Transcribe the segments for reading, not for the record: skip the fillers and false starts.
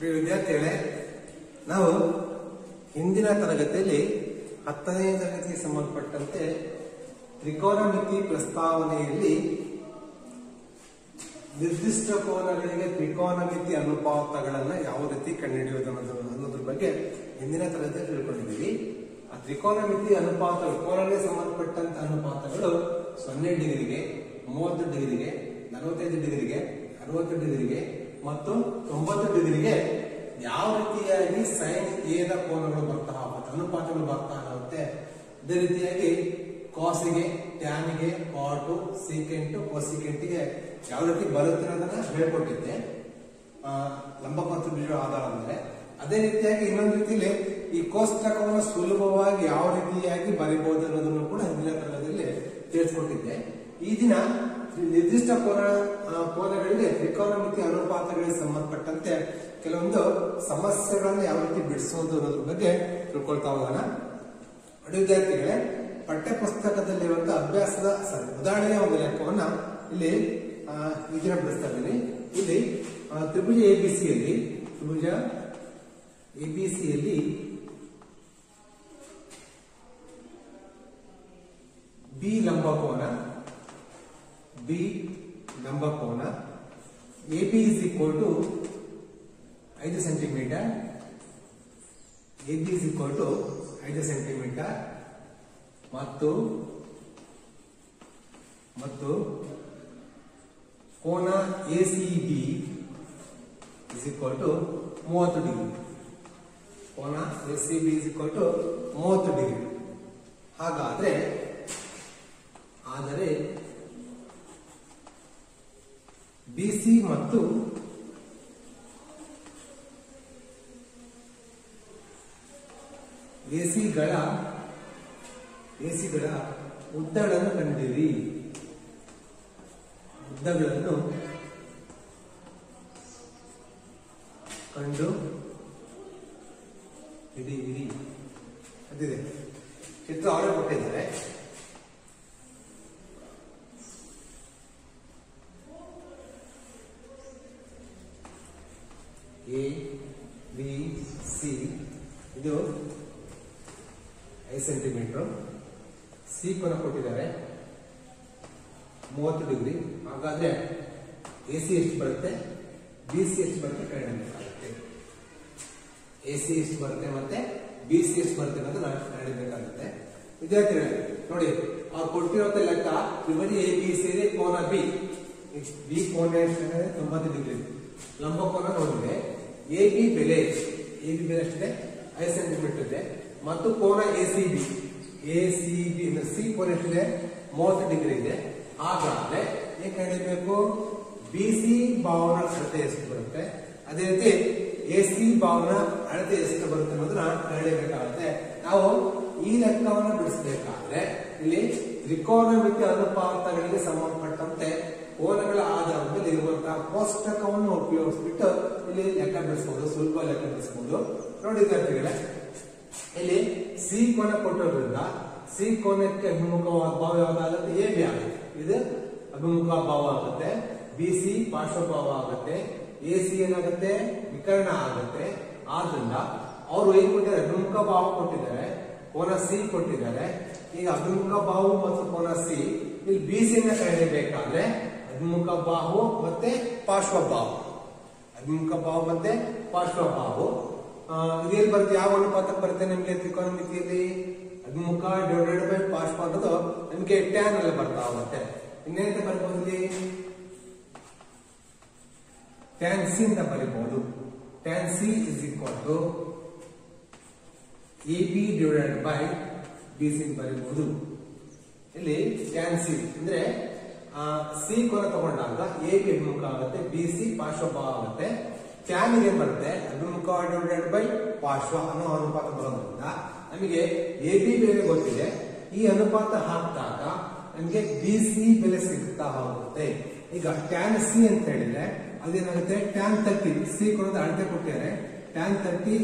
ಪ್ರಿಯ ವಿದ್ಯಾರ್ಥಿಗಳೇ, ನಾವು ಹಿಂದಿನ ತರಗತಿಯಲ್ಲಿ 10ನೇ ತರಗತಿಗೆ ಸಂಬಂಧಪಟ್ಟಂತೆ ತ್ರಿಕೋನಮಿತಿ ಪ್ರಸ್ತಾವನೆಯಲ್ಲಿ ನಿರ್ದಿಷ್ಟ ಕೋನಗಳಿಗೆ ತ್ರಿಕೋನಮಿತಿ ಅನುಪಾತಗಳನ್ನು ಯಾವ ರೀತಿ ಕಂಡುಹಿಡಿಯುವುದು ಅನ್ನೋದ್ರ ಬಗ್ಗೆ ಹಿಂದಿನ ತರಗತಿಯಲ್ಲಿ ತಿಳ್ಕೊಂಡಿದ್ದೀವಿ. ಆ ತ್ರಿಕೋನಮಿತಿ ಅನುಪಾತಗಳು, ಕೋನಕ್ಕೆ ಸಂಬಂಧಪಟ್ಟಂತ ಅನುಪಾತಗಳು 0 ಡಿಗ್ರಿಗೆ, 30 ಡಿಗ್ರಿಗೆ, 45 ಡಿಗ್ರಿಗೆ, 60 ಡಿಗ್ರಿಗೆ ಮತ್ತು 90 ಡಿಗ್ರಿಗೆ ಯಾವ ರೀತಿಯಾಗಿ ಸೈನ್ ಎದ ಕೋನಗಳು ಬರ್ತಾ ಅನುಪಾತಗಳು ಬರ್ತಾ ಇರುತ್ತೆ. ಅದೇ ರೀತಿಯಾಗಿ ಕಾಸಿಗೆ, ಟ್ಯಾನಿಗೆ, ಕಾಟು, ಸೀಕೆಂಟು, ಕೊಸಿಕೆಂಟಿಗೆ ಯಾವ ರೀತಿ ಬರುತ್ತೆ ಅನ್ನೋದನ್ನ ಹೇಳ್ಕೊಟ್ಟಿದ್ದೆ ಲಂಬಕೋನ ತ್ರಿಭುಜಗಳ ಆಧಾರದ ಮೇಲೆ. ಅದೇ ರೀತಿಯಾಗಿ ಇನ್ನೊಂದು ರೀತಿಯಲ್ಲಿ ಈ ಕೋಷ್ಟಕವನ್ನು ಸುಲಭವಾಗಿ ಯಾವ ರೀತಿಯಾಗಿ ಬರೀಬಹುದು ಅನ್ನೋದನ್ನು ಕೂಡ ಹಿಂದಿನ ತರಗತಿಯಲ್ಲಿ ತಿಳಿಸ್ಕೊಟ್ಟಿದ್ದೆ. ಈ ದಿನ ನಿರ್ದಿಷ್ಟ ಕೋನಗಳಿಗೆ ತ್ರಿಕೋನಮಿತಿ ಅನುಪಾತಗಳಿಗೆ ಸಂಬಂಧಪಟ್ಟಂತೆ ಕೆಲವೊಂದು ಸಮಸ್ಯೆಗಳನ್ನು ಯಾವ ರೀತಿ ಬಿಡಿಸೋದು ಅನ್ನೋದ್ರ ಬಗ್ಗೆ ತಿಳ್ಕೊಳ್ತಾ ಹೋಗೋಣ. ವಿದ್ಯಾರ್ಥಿಗಳೇ, ಪಠ್ಯ ಪುಸ್ತಕದಲ್ಲಿರುವಂತಹ ಅಭ್ಯಾಸದ ಉದಾಹರಣೆಯ ಒಂದು ಲೆಕ್ಕವನ್ನ ಇಲ್ಲಿ ಈ ದಿನ ಬಿಡಿಸ್ತಾ ಇದ್ದೀನಿ. ಇಲ್ಲಿ ತ್ರಿಭುಜ ಎಬಿಸಿಯಲ್ಲಿ ಬಿ ಲಂಬಕೋನ AB is equal to 5 centimetre, AB is equal to 5 centimetre ಮತ್ತು ಕೋನ ACB is equal to 30 degree. ಕೋನ ACB is equal to 30 degree. ಹಾಗಾದ್ರೆ BC ಮತ್ತು AC ಗಳ ಉದ್ದಗಳನ್ನು ಕಂಡಿರಿ. ಉದ್ದಗಳನ್ನು ಕಂಡು ಹಿಡಿಯಿರಿ. ಅದಿದೆ ಚಿತ್ರ ಅವರೇ ಕೊಟ್ಟಿದ್ದಾರೆ. A B C ಇದು 5 ಸೆಂಟಿಮೀಟರ್. ಸಿ ಕೋನ ಕೊಟ್ಟಿದ್ದಾರೆ 30 ಡಿಗ್ರಿ. ಹಾಗಾದ್ರೆ AC ಎಷ್ಟು ಬರುತ್ತೆ, BC ಎಷ್ಟು ಬರುತ್ತೆ ಕಂಡುಹಿಡಿಯಬೇಕಾಗುತ್ತೆ. AC ಎಷ್ಟು ಬರುತ್ತೆ ಮತ್ತೆ BC ಎಷ್ಟು ಬರುತ್ತೆ ಅನ್ನೋದು ನಾವು ಕಂಡುಹಿಡಿಯಬೇಕಾಗುತ್ತೆ. ವಿದ್ಯಾರ್ಥಿಗಳೇ ನೋಡಿ, ಅವ್ರು ಕೊಟ್ಟಿರುವಂತ ಲೆಕ್ಕ ತ್ರಿಭುಜ ABC ಕೋನ ಬಿ ಕೋನ 90 ಡಿಗ್ರಿ. ಲಂಬಕೋನ ನೋಡಿದ್ರೆ AB ಬೆಲೆ ಎಷ್ಟಿದೆ, 5 ಸೆಂಟಿಮೀಟರ್ ಇದೆ. ಮತ್ತು ಕೋನ ACB ಸಿ ಕೋನ ಎಷ್ಟಿದೆ, 30 ಡಿಗ್ರಿ ಇದೆ. ಹಾಗಾದ್ರೆ ಏನ್ ಕಂಡುಹಿಡಿಯಬೇಕು, BC ಬಾಹುನ ಅಳತೆ ಎಷ್ಟು ಬರುತ್ತೆ, ಅದೇ ರೀತಿ AC ಬಾಹುನ ಅಳತೆ ಎಷ್ಟು ಬರುತ್ತೆ ಅನ್ನೋದನ್ನ ಕಂಡುಹಿಡಿಯಬೇಕಾಗುತ್ತೆ. ನಾವು ಈ ಲೆಕ್ಕವನ್ನು ಬಿಡಿಸಬೇಕಾದ್ರೆ ಇಲ್ಲಿ ತ್ರಿಕೋನಮಿತಿ ಅನುಪಾತಗಳಿಗೆ ಸಂಬಂಧಪಟ್ಟಂತೆ ಕೋನಗಳ ಆಧಾರದ ಮೇಲೆ ಇರುವಂತಹ ಕೋಷ್ಟಕವನ್ನು ಉಪಯೋಗಿಸ್ಬಿಟ್ಟು ಇಲ್ಲಿ ಲೆಕ್ಕ ಬಿಡಿಸಬಹುದು, ಸುಲಭ ಲೆಕ್ಕ ಬಿಡಿಸಬಹುದು. ನೋಡಿ ವಿದ್ಯಾರ್ಥಿಗಳೇ, ಇಲ್ಲಿ ಸಿ ಕೋನ ಕೊಟ್ಟೋದ್ರಿಂದ ಸಿ ಕೋನಕ್ಕೆ ಅಭಿಮುಖವಾದ ಭಾವ ಯಾವ್ದಾಗುತ್ತೆ, AB ಆಗುತ್ತೆ. ಇದು ಅಭಿಮುಖ ಭಾವ ಆಗುತ್ತೆ. BC ಪಾರ್ಶ್ವಭಾವ ಆಗುತ್ತೆ. AC ಏನಾಗುತ್ತೆ, ವಿಕರ್ಣ ಆಗುತ್ತೆ. ಆದ್ರಿಂದ ಅವರು ಏನ್ ಕೊಟ್ಟಿದ್ದಾರೆ, ಅಭಿಮುಖ ಭಾವ ಕೊಟ್ಟಿದ್ದಾರೆ, ಕೋನ ಸಿ ಕೊಟ್ಟಿದ್ದಾರೆ. ಈಗ ಅಭಿಮುಖ ಬಾಹು ಮತ್ತು ಕೋನ ಸಿ, ಇಲ್ಲಿ BC ನ ಕಂಡುಹಿಡಿಯಬೇಕಾದ್ರೆ ಅಭಿಮುಖ ಬಾಹು ಮತ್ತೆ ಪಾರ್ಶ್ವಬಾಹು, ಇದೇನು ಬರುತ್ತೆ, ಯಾವ ಅನುಪಾತಕ್ಕೆ ಬರುತ್ತೆ ನಿಮ್ಗೆ ತ್ರಿಕೋನಮಿತಿಯಲ್ಲಿ, ಅಭಿಮುಖ ಡಿವೈಡೆಡ್ ಬೈ ಪಾರ್ಶ್ವ ಅನ್ನೋದು ನಿಮ್ಗೆ ಟ್ಯಾನ್ ಅಲ್ಲಿ ಬರ್ತಾ ಹೋಗುತ್ತೆ. ಇನ್ನೇನಂತ ಬರಬಹುದು, ಇಲ್ಲಿ ಟ್ಯಾನ್ ಸಿ ಅಂತ ಬರೀಬಹುದು. Tan C is equal to AB divided by BC ಬರೀಬಹುದು. ಇಲ್ಲಿ ಟ್ಯಾನ್ ಸಿ ಅಂದ್ರೆ ಸಿ ಕೋನ ತಗೊಂಡಾಗ AB ಅಭಿಮುಖ ಆಗುತ್ತೆ, BC ಪಾರ್ಶ್ವಭಾವ ಆಗುತ್ತೆ. ಟ್ಯಾನ್ ಏನ್ ಬರುತ್ತೆ, ಅಭಿಮುಖ ಡಿವೈಡೆಡ್ ಬೈ ಪಾರ್ಶ್ವ ಅನ್ನೋ ಅನುಪಾತ ಬರೋದ್ರಿಂದ ನಮಗೆ AB ಬೆಲೆ ಗೊತ್ತಿದೆ. ಈ ಅನುಪಾತ ಹಾಕಿದಾಗ ನಮಗೆ BC ಬೆಲೆ ಸಿಗ್ತಾ ಹೋಗುತ್ತೆ. ಈಗ ಟ್ಯಾನ್ ಸಿ ಅಂತ ಹೇಳಿದ್ರೆ ಅದೇನಾಗುತ್ತೆ, ಟ್ಯಾನ್ 30 ಸಿ ಕೋನದ ಅಳತೆ ಕೊಟ್ಟಿದ್ದಾರೆ, tan 30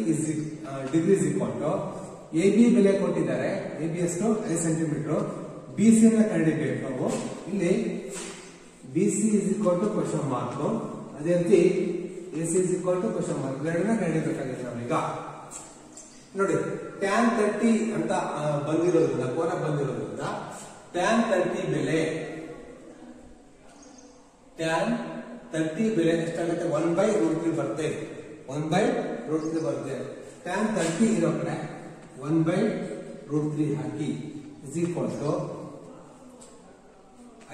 degree is equal to AB ಬೆಲೆ ಕೊಟ್ಟಿದ್ದಾರೆ, AB ಎಷ್ಟು 5 ಸೆಂಟಿಮೀಟರ್. BC ನ ಕಂಡುಹಿಡಿಯಬೇಕು ನಾವು. ಇಲ್ಲಿ BC is equal to question mark. ಅದೇ ರೀತಿ AC is equal to question mark ಎರಡನ್ನ ಕಂಡುಹಿಡಿಯಬೇಕಾಗಿದೆ ನಾವೀಗ ನೋಡಿ tan 30 ಅಂತ ಬಂದಿರೋದ್ರಿಂದ ಕೋನ ಬಂದಿರೋದ್ರಿಂದ tan 30 ಬೆಲೆ ಎಷ್ಟಾಗುತ್ತೆ 1/√3 ಬರುತ್ತೆ 1/√3 ಬರುತ್ತೆ tan 30 ಇರೋ ಕಡೆ 1/√3 ಹಾಕಿ is equal to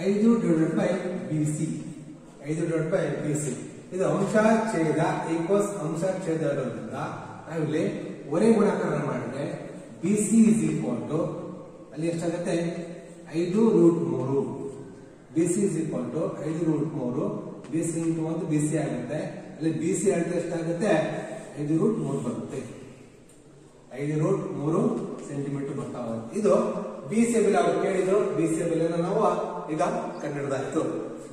5/BC ಇದು ಅಂಶ ಛೇದ ಈಕ್ವಲ್ಸ್ ಅಂಶ ಛೇದ ಇರೋದ್ರಿಂದ ನಾವಿಲ್ಲಿ ಒರೆ ಗುಣಾಕಾರ ಮಾಡಿದ್ರೆ BC is equal to ಅಲ್ಲಿ ಎಷ್ಟಾಗುತ್ತೆ 5√3 BC is equal to 5√3 BC into 1 BC ಆಗುತ್ತೆ ಅಲ್ಲಿ BC ಅಳತೆ ಎಷ್ಟಾಗುತ್ತೆ 5√3 ಬರುತ್ತೆ 5√3 ಸೆಂಟಿಮೀಟರ್ ಬರ್ತಾ ಹೋಗುತ್ತೆ ಇದು BC ಬೆಲೆ ಅವ್ರು ಕೇಳಿದ್ರು BC ಬೆಲೆನ ನಾವು ಈಗ ಕಂಡುಹಿಡಿದಾಯ್ತು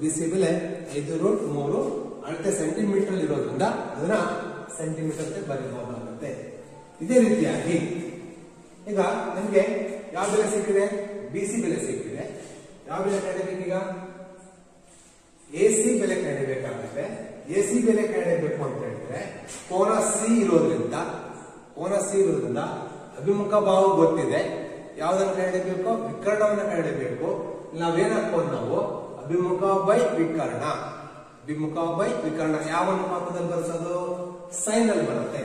BC ಬೆಲೆ 5√3 ಅಳತೆ ಸೆಂಟಿಮೀಟರ್ ಇರೋದ್ರಿಂದ ಅದನ್ನ ಸೆಂಟಿಮೀಟರ್ ಅಂತ ಬರೆಯಬಹುದಾಗುತ್ತೆ ಇದೇ ರೀತಿಯಾಗಿ ಈಗ ನಮಗೆ ಯಾವ ಬೆಲೆ ಸಿಕ್ಕಿದೆ BC ಬೆಲೆ ಸಿಕ್ಕಿದೆ ಯಾವ ಬೆಲೆ ಕಂಡುಹಿಡಿಯಬೇಕು ಈಗ AC ಬೆಲೆ ಕಂಡುಹಿಡಿಯಬೇಕಾಗುತ್ತೆ AC ಬೆಲೆ ಕಂಡುಹಿಡಿಯಬೇಕು ಅಂತ ಹೇಳಿದ್ರೆ ಕೋನ C ಇರೋದ್ರಿಂದ ಅಭಿಮುಖ ಬಾಹು ಗೊತ್ತಿದೆ ಯಾವ್ದನ್ನ ಕಂಡುಹಿಡಿಯಬೇಕು ವಿಕರ್ಣವನ್ನ ಕಂಡುಹಿಡಿಯಬೇಕು ನಾವೇನ್ ಹಾಕೋದು ನಾವು ಅಭಿಮುಖ ಬೈ ವಿಕರ್ಣ ಯಾವ ಅನುಪಾತದಲ್ಲಿ ಬರೆಸೋದು ಸೈನ್ ಅಲ್ಲಿ ಬರುತ್ತೆ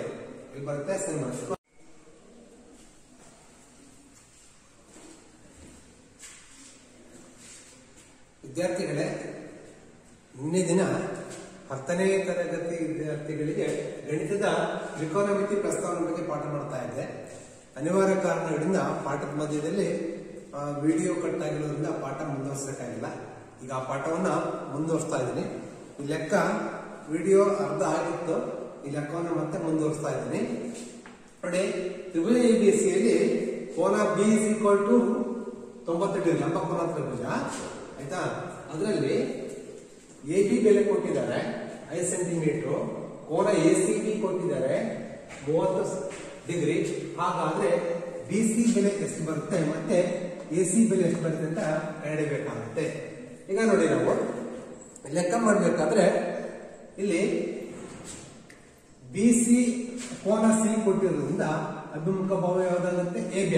ಇಲ್ಲಿ ಬರುತ್ತೆ ಸೈನ್ ಬರುತ್ತೆ ವಿದ್ಯಾರ್ಥಿಗಳೇ ನಿನ್ನೆ ದಿನ 10ನೇ ತರಗತಿ ವಿದ್ಯಾರ್ಥಿಗಳಿಗೆ ಗಣಿತದ ತ್ರಿಕೋನಮಿತಿ ಪ್ರಸ್ತಾವನೆ ಬಗ್ಗೆ ಪಾಠ ಮಾಡ್ತಾ ಇದ್ದೆ ಅನಿವಾರ್ಯ ಕಾರಣಗಳಿಂದ ಪಾಠದ ಮಧ್ಯದಲ್ಲಿ ವಿಡಿಯೋ ಕಟ್ ಆಗಿರೋದ್ರಿಂದ ಪಾಠ ಮುಂದುವರಿಸಕ್ಕಾಗಿಲ್ಲ ಈಗ ಆ ಪಾಠವನ್ನ ಮುಂದುವರಿಸ್ತಾ ಇದ್ದೀನಿ ಈ ಲೆಕ್ಕ ವಿಡಿಯೋ ಅರ್ಧ ಆಗಿತ್ತು ಈ ಲೆಕ್ಕವನ್ನು ಮತ್ತೆ ಮುಂದುವರಿಸ್ತಾ ಇದ್ದೀನಿ ನೋಡಿ ತ್ರಿಭುಜ ABCಯಲ್ಲಿ ಕೋನ B is equal to 90 degree ಲಂಬ ಕೋನ ತ್ರಿಭುಜ ಆಯ್ತಾ ಅದರಲ್ಲಿ AB ಬೆಲೆ ಕೊಟ್ಟಿದ್ದಾರೆ 5 ಸೆಂಟಿಮೀಟರ್ ಕೋನ ACB ಕೊಟ್ಟಿದ್ದಾರೆ 30 ಡಿಗ್ರಿ ಹಾಗಾದ್ರೆ BC ಬೆಲೆ ಎಷ್ಟು ಬರುತ್ತೆ ಮತ್ತೆ AC ಬೆಲೆ ಎಷ್ಟು ಬರುತ್ತೆ ಅಂತ ಕಂಡುಹಿಡಿಯಬೇಕಾಗುತ್ತೆ ಈಗ ನೋಡಿ ನಾವು ಲೆಕ್ಕ ಮಾಡಬೇಕಾದ್ರೆ ಇಲ್ಲಿ BC ಕೋನ C ಕೊಟ್ಟಿರೋದ್ರಿಂದ ಅಭಿಮುಖ ಬಾಹು ಯಾವ್ದಾಗುತ್ತೆ AB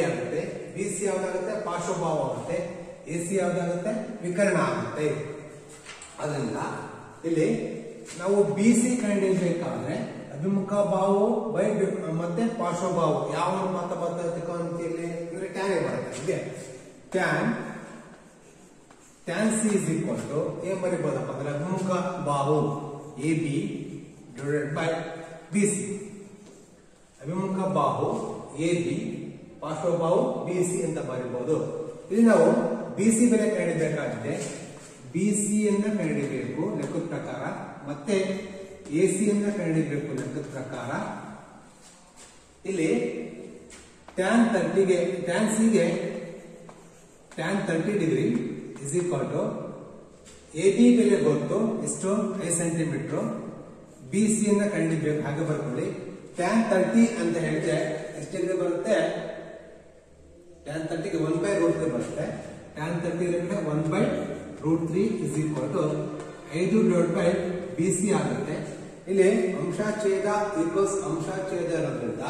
ಆಗುತ್ತೆ BC ಯಾವ್ದಾಗುತ್ತೆ ಪಾರ್ಶ್ವಭಾವ ಆಗುತ್ತೆ AC ಯಾವ್ದಾಗುತ್ತೆ ವಿಕರ್ಣ ಆಗುತ್ತೆ ಅದರಿಂದ ಇಲ್ಲಿ ನಾವು BC ಕಂಡುಹಿಡಿಯಬೇಕಾದ್ರೆ ಅಭಿಮುಖ ಬಾಹು ಬೈ ಮತ್ತೆ ಪಾರ್ಶ್ವಭಾವ ಯಾವ ಅನುಪಾತ ಬರ್ತದೆ ತ್ರಿಕೋನಮಿತಿಯಲ್ಲಿ ಅಂದ್ರೆ ಟ್ಯಾನ್ ಬರುತ್ತೆ tan C is equal to ಏನ್ ಬರೀಬಹುದಪ್ಪ ಅಂದ್ರೆ ಅಭಿಮುಖ ಬಾಹು AB divided by BC ಅಭಿಮುಖ ಬಾಹು AB ಪಾರ್ಶ್ವಭಾವು BC ಅಂತ ಬರೀಬಹುದು ಇಲ್ಲಿ ನಾವು BC ಬೆಲೆ ಕಂಡುಹಿಡಿಯಬೇಕಾಗಿದೆ BC ಅನ್ನ ಕಂಡುಹಿಡಿಯಬೇಕು ಲೆಕ್ಕದ ಪ್ರಕಾರ ಮತ್ತೆ AC ಅನ್ನ ಕಂಡುಹಿಡಿಯಬೇಕು ಲೆಕ್ಕದ ಪ್ರಕಾರ ಇಲ್ಲಿ tan C ಗೆ tan 30 degree is equal to AB ಬೆಲೆ ಗೊತ್ತು ಎಷ್ಟು 5 ಸೆಂಟಿಮೀಟರ್ BC ಅನ್ನ ಕಂಡುಹಿಡಿಯಬೇಕು ಹಾಗೆ ಬರ್ಕೊಳ್ಳಿ tan 30 ಅಂತ ಹೇಳಿದ್ರೆ ಎಷ್ಟು ಡಿಗ್ರಿ ಬರುತ್ತೆ tan 30 ಗೆ 1/√3 ಬರುತ್ತೆ tan 30 ಇರೋದ್ರಿಂದ 1/√3 is equal to 5/BC ಆಗುತ್ತೆ ಇಲ್ಲಿ ಅಂಶ ಛೇದ ಈಕ್ವಲ್ಸ್ ಅಂಶ ಛೇದ ಇರೋದ್ರಿಂದ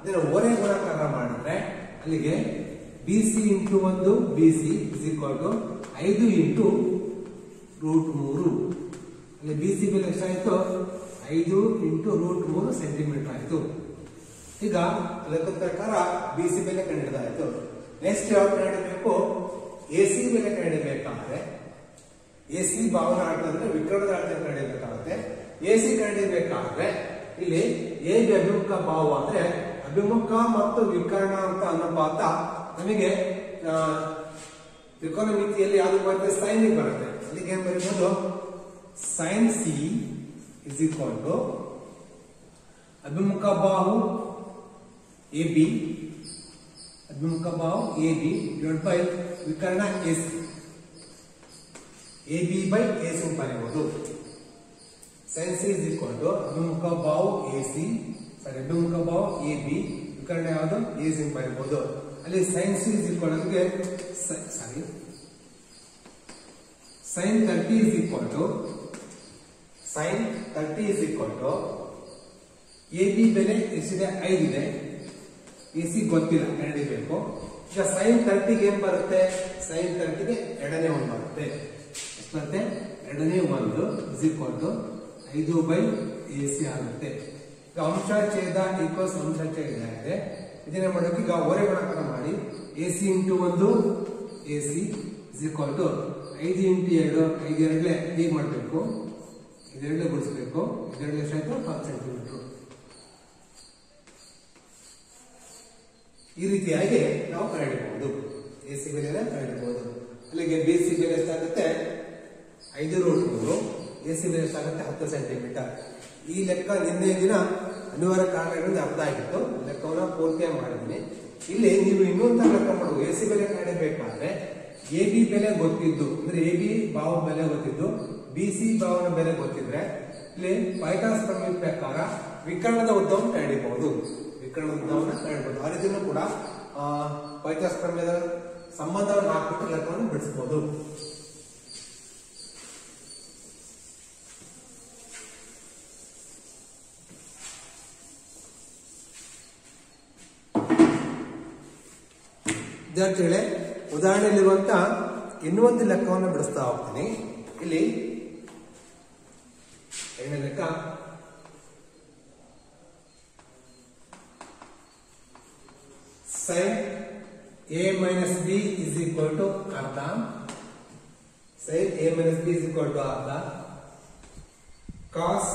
ಇದನ್ನ ಓರೆ ಗುಣಾಕಾರ ಮಾಡಿದ್ರೆ ಅಲ್ಲಿಗೆ BC into 1 BC is equal to 5 into √3 ಅಲ್ಲಿ BC ಬೆಲೆ ಎಷ್ಟಾಯ್ತು 5 into √3 ಸೆಂಟಿಮೀಟರ್ ಆಯ್ತು ಈಗ ಲೆಕ್ಕದ ಪ್ರಕಾರ BC ಬೆಲೆ ಕಂಡುಹಿಡಿದಾಯ್ತು ನೆಕ್ಸ್ಟ್ ಯಾವ ಕಂಡುಹಿಡಿಯಬೇಕು AC ಬೆಲೆ ಕಂಡುಹಿಡಿಯಬೇಕಾದ್ರೆ AC ಭಾವನ ಅಳತೆ ವಿಕರ್ಣದ ಅಳತೆ ಕಂಡುಹಿಡಿಯಬೇಕಾಗುತ್ತೆ AC ಕಂಡುಹಿಡಿಯಬೇಕಾದ್ರೆ ಇಲ್ಲಿ AB ಅಭಿಮುಖ ಬಾಹು ಅಂದ್ರೆ ಅಭಿಮುಖ ಮತ್ತು ವಿಕರ್ಣ ಅಂತ ಅನುಪಾತ ನಮಗೆ ತ್ರಿಕೋನಮಿತಿಯಲ್ಲಿ ಯಾವ್ದು ಬರುತ್ತೆ ಸೈನ್ ಬರುತ್ತೆ ಅಲ್ಲಿಗೆ ಏನ್ ಬರೀಬಹುದು sin C is equal to ಅಭಿಮುಖ ಬಾಹು AB divided by ವಿಕರ್ಣ AC AB by AC ಬರೆಯಬಹುದು sin C is equal to ಅಭಿಮುಖ ಬಾಹು ಅಭಿಮುಖ ಬಾಹು AB ವಿಕರ್ಣ ಯಾವುದು AC ಬರೆಯಬಹುದು ಅಲ್ಲಿ sin C is equal to sin 30 is equal to sin 30 is equal to AB ಬೆಲೆ ಎಷ್ಟಿದೆ 5 ಇದೆ, AC ಗೊತ್ತಿಲ್ಲ ಕಂಡುಹಿಡಿಯಬೇಕು. ಈಗ sin 30 ಗೆ ಏನು ಬರುತ್ತೆ, sin 30 ಗೆ ಎರಡನೇ ಒಂದು ಬರುತ್ತೆ. ಎಷ್ಟು ಬರುತ್ತೆ, ಎರಡನೇ ಒಂದು is equal to 5/AC ಆಗುತ್ತೆ. ಈಗ ಅಂಶ ಛೇದ ಈಕ್ವಲ್ಸ್ ಅಂಶ ಛೇದ ಇದೆ. ಇದನ್ನ ಮಾಡೋಕೆ ಈಗ ಓರೆ ಗುಣಾಕಾರ ಮಾಡಿ AC into 1 AC is equal to 5 into 2 5 ಎರಡಲೇ ಹೀಗೆ ಮಾಡಬೇಕು, ಇದೆರಡಲೇ ಗುಣಿಸಬೇಕು, ಇದೆರಡಲೇ ಎಷ್ಟಾಯ್ತು 10 ಸೆಂಟಿಮೀಟರ್. ಈ ರೀತಿಯಾಗಿ ನಾವು ಕಂಡುಹಿಡಿಯಬಹುದು, AC ಬೆಲೆನ ಕಂಡುಹಿಡಿಯಬಹುದು. ಅಲ್ಲಿಗೆ BC ಬೆಲೆ ಎಷ್ಟಾಗುತ್ತೆ 5√3, AC ಬೆಲೆ ಎಷ್ಟಾಗುತ್ತೆ 10 ಸೆಂಟಿಮೀಟರ್. ಈ ಲೆಕ್ಕ ನಿನ್ನೆ ದಿನ ಅನಿವಾರ್ಯ ಕಾರಣಗಳಿಂದ ಅರ್ಥ ಆಗಿತ್ತು, ಲೆಕ್ಕವನ್ನ ಪೂರ್ತಿಯಾಗಿ ಮಾಡಿದ್ದೀನಿ. ಇಲ್ಲಿ ನೀವು ಇನ್ನೊಂದು ಲೆಕ್ಕ ಮಾಡುವ AC ಬೆಲೆ ಕಂಡುಹಿಡಿಯಬೇಕಾದ್ರೆ AB ಬೆಲೆ ಗೊತ್ತಿದ್ದು ಅಂದ್ರೆ AB ಭಾವ ಬೆಲೆ ಗೊತ್ತಿದ್ದು BC ಭಾವನ ಬೆಲೆ ಗೊತ್ತಿದ್ರೆ ಇಲ್ಲಿ ಪೈಥಾಗರಸ್ ಪ್ರಮೇಯದ ಪ್ರಕಾರ ವಿಕರ್ಣದ ಉದ್ದವನ್ನು ಕಂಡುಹಿಡಿಯಬಹುದು. ವಿಕರ್ಣದ ಉದ್ದವನ್ನು ಕಂಡುಹಿಡಿಯಬಹುದು. ಆ ರೀತಿಯೂ ಕೂಡ ಪೈಥಾಗರಸ್ ಪ್ರಮೇಯದ ಸಂಬಂಧವನ್ನು ಹಾಕಿಬಿಟ್ಟು ಲೆಕ್ಕವನ್ನು ಬಿಡಿಸಬಹುದು. ವಿದ್ಯಾರ್ಥಿಗಳೇ, ಉದಾಹರಣೆಯಲ್ಲಿರುವಂತ ಇನ್ನೊಂದು ಲೆಕ್ಕವನ್ನು ಬಿಡಿಸ್ತಾ ಹೋಗ್ತೀನಿ. ಇಲ್ಲಿ ಎರಡನೇ ಲೆಕ್ಕ sin A minus B is equal to ಅರ್ಧ. sin A minus B is equal to ಅರ್ಧ. cos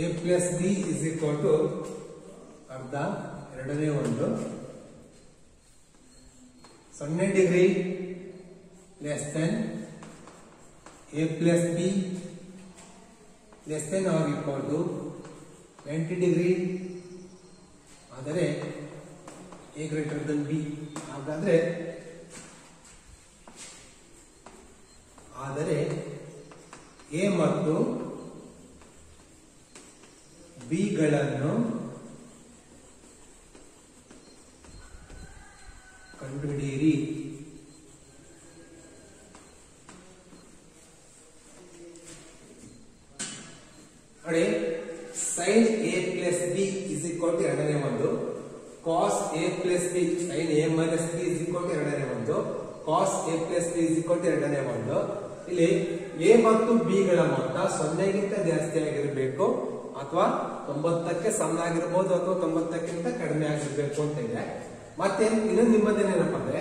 A plus B is equal to ಅರ್ಧ. ಎರಡನೇ ಒಂದು 0 degree less than A plus B less than or equal to 90 degree ಆದರೆ A greater than B. ಹಾಗಾದ್ರೆ A ಮತ್ತು B ಗಳನ್ನು ಕಂಡುಹಿಡಿಯಿರಿ. ನೋಡಿ, sin A plus B is equal to ಎರಡನೇ ಒಂದು, cos A plus B sin A minus B is equal to ಎರಡನೇ ಒಂದು, cos A plus B is equal to ಎರಡನೇ ಒಂದು. ಇಲ್ಲಿ A ಮತ್ತು B ಗಳ ಮೊತ್ತ 0ಗಿಂತ ಜಾಸ್ತಿ ಆಗಿರಬೇಕು ಅಥವಾ 90ಕ್ಕೆ ಸಮ ಆಗಿರಬಹುದು ಅಥವಾ 90ಕ್ಕಿಂತ ಕಡಿಮೆ ಆಗಿರಬೇಕು ಅಂತ ಇದೆ. ಮತ್ತೆ ಇನ್ನೊಂದು ನಿಮ್ಮದೇನೇನಪ್ಪ ಅಂದ್ರೆ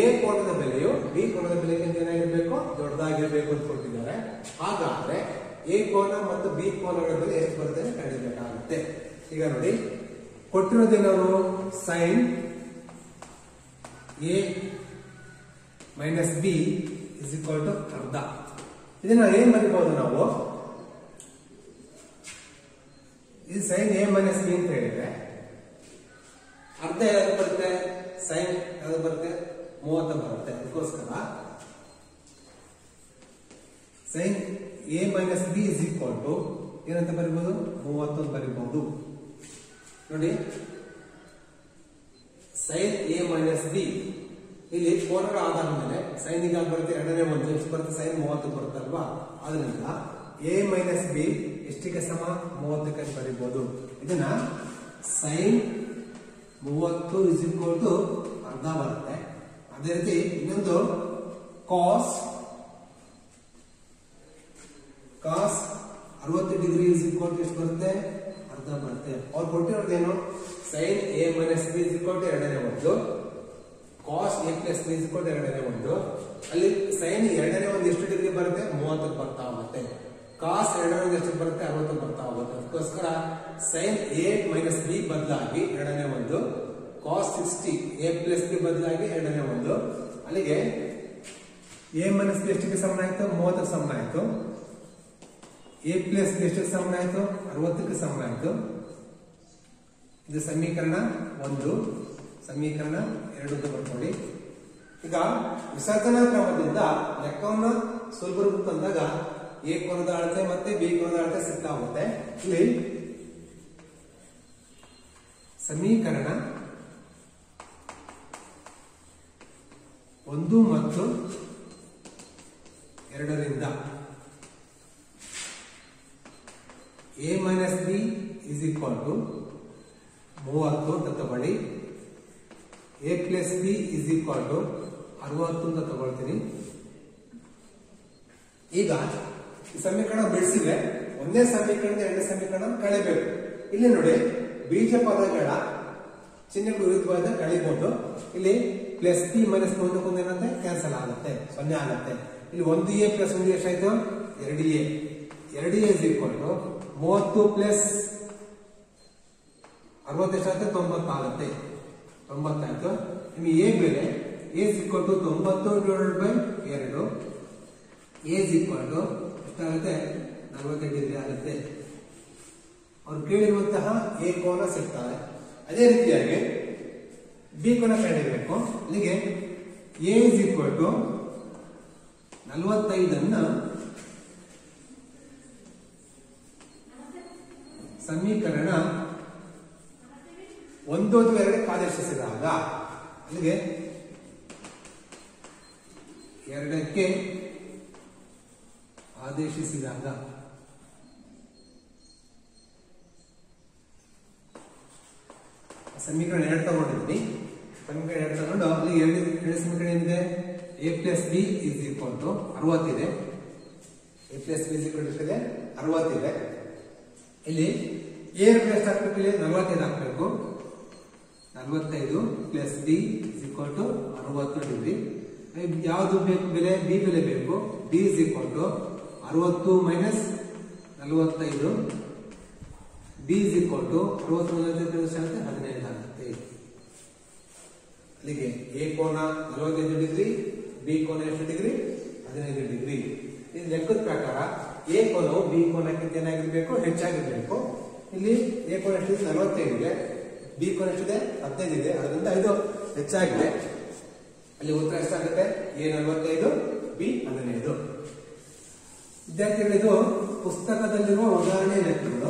A ಕೋನದ ಬೆಲೆಯು B ಕೋನದ ಬೆಲೆಗಿಂತ ಏನಾಗಿರ್ಬೇಕು, ದೊಡ್ಡದಾಗಿರ್ಬೇಕು ಅಂತ ಕೊಟ್ಟಿದ್ದಾರೆ. ಹಾಗಾದ್ರೆ A ಕೋನ ಮತ್ತು B ಕೋನಗಳ ಬೆಲೆ ಎಷ್ಟು ಬರುತ್ತೆ ಕಂಡುಹಿಡಿಯಬೇಕಾಗುತ್ತೆ. ಈಗ ನೋಡಿ, ಕೊಟ್ಟಿರೋದೇನವರು sin A minus B is equal to ಅರ್ಧ. ಇದನ್ನ ಏನ್ ಬರೀಬಹುದು ನಾವು, ಇದು sin A minus B ಅಂತ ಹೇಳಿದ್ರೆ ಅರ್ಧ ಯಾವ್ದು ಬರುತ್ತೆ, sin ಯಾವ್ದು ಬರುತ್ತೆ 30 ಬರುತ್ತೆ. ಅದಕ್ಕೋಸ್ಕರ sin A minus B is equal to ಏನಂತ ಬರೀಬಹುದು, 30 ಬರೀಬಹುದು. ನೋಡಿ, sin A minus B ಇಲ್ಲಿ ಕೋನಗಳ ಆಧಾರದ ಮೇಲೆ sin ಈಗ ಬರುತ್ತೆ ಎರಡನೇ ಒಂದು ಎಷ್ಟು ಬರುತ್ತೆ, sin 30 ಬರುತ್ತಲ್ವಾ. ಆದ್ರಿಂದ A minus B ಎಷ್ಟಿಗೆ ಸಮ, 30ಕ್ಕೆ ಬರೀಬಹುದು. ಇದನ್ನ sin 30 is equal to ಅರ್ಧ ಬರುತ್ತೆ. ಅದೇ ರೀತಿ ಇನ್ನೊಂದು cos 60 degree is equal to ಎಷ್ಟು ಬರುತ್ತೆ, ಅರ್ಧ ಬರುತ್ತೆ. ಅವ್ರು ಕೊಟ್ಟಿರೋದೇನು, sin A minus B is equal to ಎರಡನೇ ಒಂದು, cos A plus B is equal to ಎರಡನೇ ಒಂದು. ಅಲ್ಲಿ sin ಎರಡನೇ ಒಂದು ಎಷ್ಟು ಡಿಗ್ರಿ ಬರುತ್ತೆ, 30 ಬರ್ತಾ ಹೋಗುತ್ತೆ. cos ಎರಡನೇ ಒಂದು ಎಷ್ಟು ಬರುತ್ತೆ, 60 ಬರ್ತಾ ಹೋಗುತ್ತೆ. ಅದಕ್ಕೋಸ್ಕರ sin A minus B ಬದಲಾಗಿ ಎರಡನೇ ಒಂದು, cos 60 A plus B ಬದಲಾಗಿ ಎರಡನೇ ಒಂದು. ಅಲ್ಲಿಗೆ A minus B ಎಷ್ಟಕ್ಕೆ ಸಮ ಆಯ್ತು, 30ಕ್ಕೆ ಸಮ ಆಯ್ತು. A plus B ಎಷ್ಟಕ್ಕೆ ಸಮ ಆಯ್ತು, 60ಕ್ಕೆ ಸಮ ಆಯ್ತು. ಇದು ಸಮೀಕರಣ 1. ಸಮೀಕರಣ 2 ಬರ್ಕೊಳ್ಳಿ. ಈಗ ವಿಸರ್ಜನಾ ಕ್ರಮದಿಂದ ಲೆಕ್ಕವನ್ನು ಸುಲಭ ತಂದಾಗ A ಕೋನದ ಅಳತೆ ಮತ್ತೆ B ಕೋನದ ಅಳತೆ ಸಿಗ್ತಾ ಹೋಗುತ್ತೆ. ಇಲ್ಲಿ ಸಮೀಕರಣ 1 ಮತ್ತು 2ರಿಂದ a minus b is equal to 30 ಅಂತ ತಗೊಳ್ಳಿ. a plus b is equal to 60 ಅಂತ ತಗೊಳ್ತೀನಿ. ಈಗ ಈ ಸಮೀಕರಣ ಬಿಡಿಸಿದ್ರೆ ಒಂದೇ ಸಮೀಕರಣದ ಎರಡನೇ ಸಮೀಕರಣ ಕಳೆಯಬೇಕು. ಇಲ್ಲಿ ನೋಡಿ ಬೀಜ ಪದಗಳ ಚಿಹ್ನೆಗಳು ವಿರುದ್ಧವಾದ ಕಳಿಬಹುದು. ಇಲ್ಲಿ ಪ್ಲಸ್ ಬಿ ಮೈನಸ್ ಒಂದಕ್ಕೊಂದು ಏನಂತೆ ಕ್ಯಾನ್ಸಲ್ ಆಗುತ್ತೆ, 0 ಆಗುತ್ತೆ. ಇಲ್ಲಿ 1a ಪ್ಲಸ್ 1 ಎಷ್ಟಾಯ್ತು 2a. 2a is equal to 30 plus 60 ಎಷ್ಟಾಯ್ತು 90 ಆಗುತ್ತೆ. 90 ಆಯ್ತು. ನಿಮಗೆ a ಬೆಲೆ a is equal to 90 divided by 2. a is equal to ಎಷ್ಟಾಗುತ್ತೆ 48 ಡಿಗ್ರಿ ಆಗುತ್ತೆ. ಅವ್ರು ಕೇಳಿರುವಂತಹ a ಕೋನ ಸಿಗ್ತಾರೆ. ಅದೇ ರೀತಿಯಾಗಿ ಬಿ ಕೋನ ಕಂಡುಹಿಡಿಯಬೇಕು. ಇಲ್ಲಿಗೆ a ಇಸ್ ಈಕ್ವಲ್ ಟು 45 ಸಮೀಕರಣ 1 ಅಥವಾ 2 ಆದೇಶಿಸಿದಾಗ ಇಲ್ಲಿಗೆ 2ಕ್ಕೆ ಆದೇಶಿಸಿದಾಗ ಸಮೀಕರಣ 2 ತಗೊಂಡಿದ್ವಿ. ಸಮೀಕರಣ 2 ತಗೊಂಡು ಅಲ್ಲಿ ಎರಡು ಸಮೀಕರಣ ಏನಿದೆ a plus B is equal to 60 ಇದೆ. a plus B is equal to 60 ಇದೆ. ಇಲ್ಲಿ a ಪ್ಲಸ್ ಹಾಕ್ಬೇಕು, ಇಲ್ಲಿ 45 ಹಾಕ್ಬೇಕು. 45 plus B is equal to 60 degree. ಯಾವುದು ಬೇಕು ಬೆಲೆ? ಬಿ ಬೆಲೆ ಬೇಕು. b is equal to 60 minus 45. b is equal to 60 15 ಆಗುತ್ತೆ. ಅಲ್ಲಿಗೆ a ಕೋನ 45 ಡಿಗ್ರಿ, b ಕೋನ ಎಷ್ಟು ಡಿಗ್ರಿ 15 ಡಿಗ್ರಿ. ಇದು ಲೆಕ್ಕದ ಪ್ರಕಾರ a ಕೋನವು b ಕೋನಕ್ಕಿಂತ ಏನಾಗಿರ್ಬೇಕು ಹೆಚ್ಚಾಗಿರ್ಬೇಕು. ಇಲ್ಲಿ a ಕೋನ ಎಷ್ಟಿದೆ 45 ಇದೆ, b ಕೋನ ಎಷ್ಟಿದೆ 15 ಇದೆ. ಅದರಿಂದ ಇದು ಹೆಚ್ಚಾಗಿದೆ. ಅಲ್ಲಿ ಉತ್ತರ ಎಷ್ಟಾಗುತ್ತೆ? a 45 b 15. ವಿದ್ಯಾರ್ಥಿಗಳಿದು ಪುಸ್ತಕದಲ್ಲಿರುವ ಉದಾಹರಣೆ ಲೆಕ್ಕಗಳು.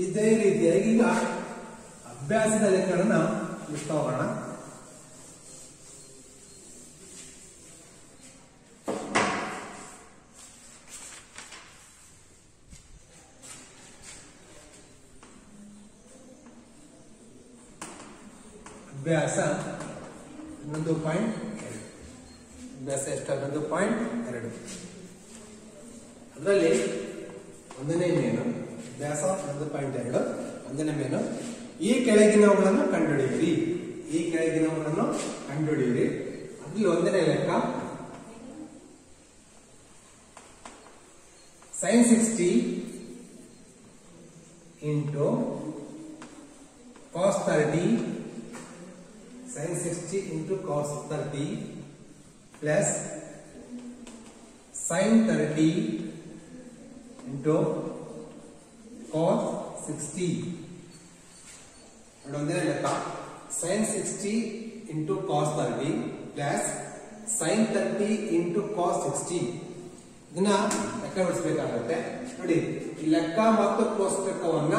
ಇದೇ ರೀತಿಯಾಗಿ ಈಗ ಅಭ್ಯಾಸದ ಲೆಕ್ಕಗಳನ್ನ ಇಡ್ತಾ ಹೋಗೋಣ. ಅಭ್ಯಾಸ 11.2. ಅಭ್ಯಾಸ ಎಷ್ಟು? 11.2. ಅದರಲ್ಲಿ 1ನೇ ಮೇನು ಅಭ್ಯಾಸ 1.2 1ನೇ ಮೇನು ಈ ಕೆಳಗಿನವುಗಳನ್ನು ಕಂಡುಹಿಡಿಯಿರಿ. ಈ ಕೆಳಗಿನವುಗಳನ್ನು ಕಂಡುಹಿಡಿಯಿರಿ. ಅದ್ರಲ್ಲಿ 1ನೇ ಲೆಕ್ಕ sin 60 into cos 30 sin 60 into cos 30 plus sin 30 into cos 60. ಒಂದೇ ಲೆಕ್ಕ sin 60 into cos 30 plus sin 30 into cos 60. ಇದನ್ನ ಲೆಕ್ಕ ಬಿಡಿಸಬೇಕಾಗುತ್ತೆ. ನೋಡಿ, ಈ ಲೆಕ್ಕ ಮತ್ತು ಕೋಷ್ಟಕವನ್ನ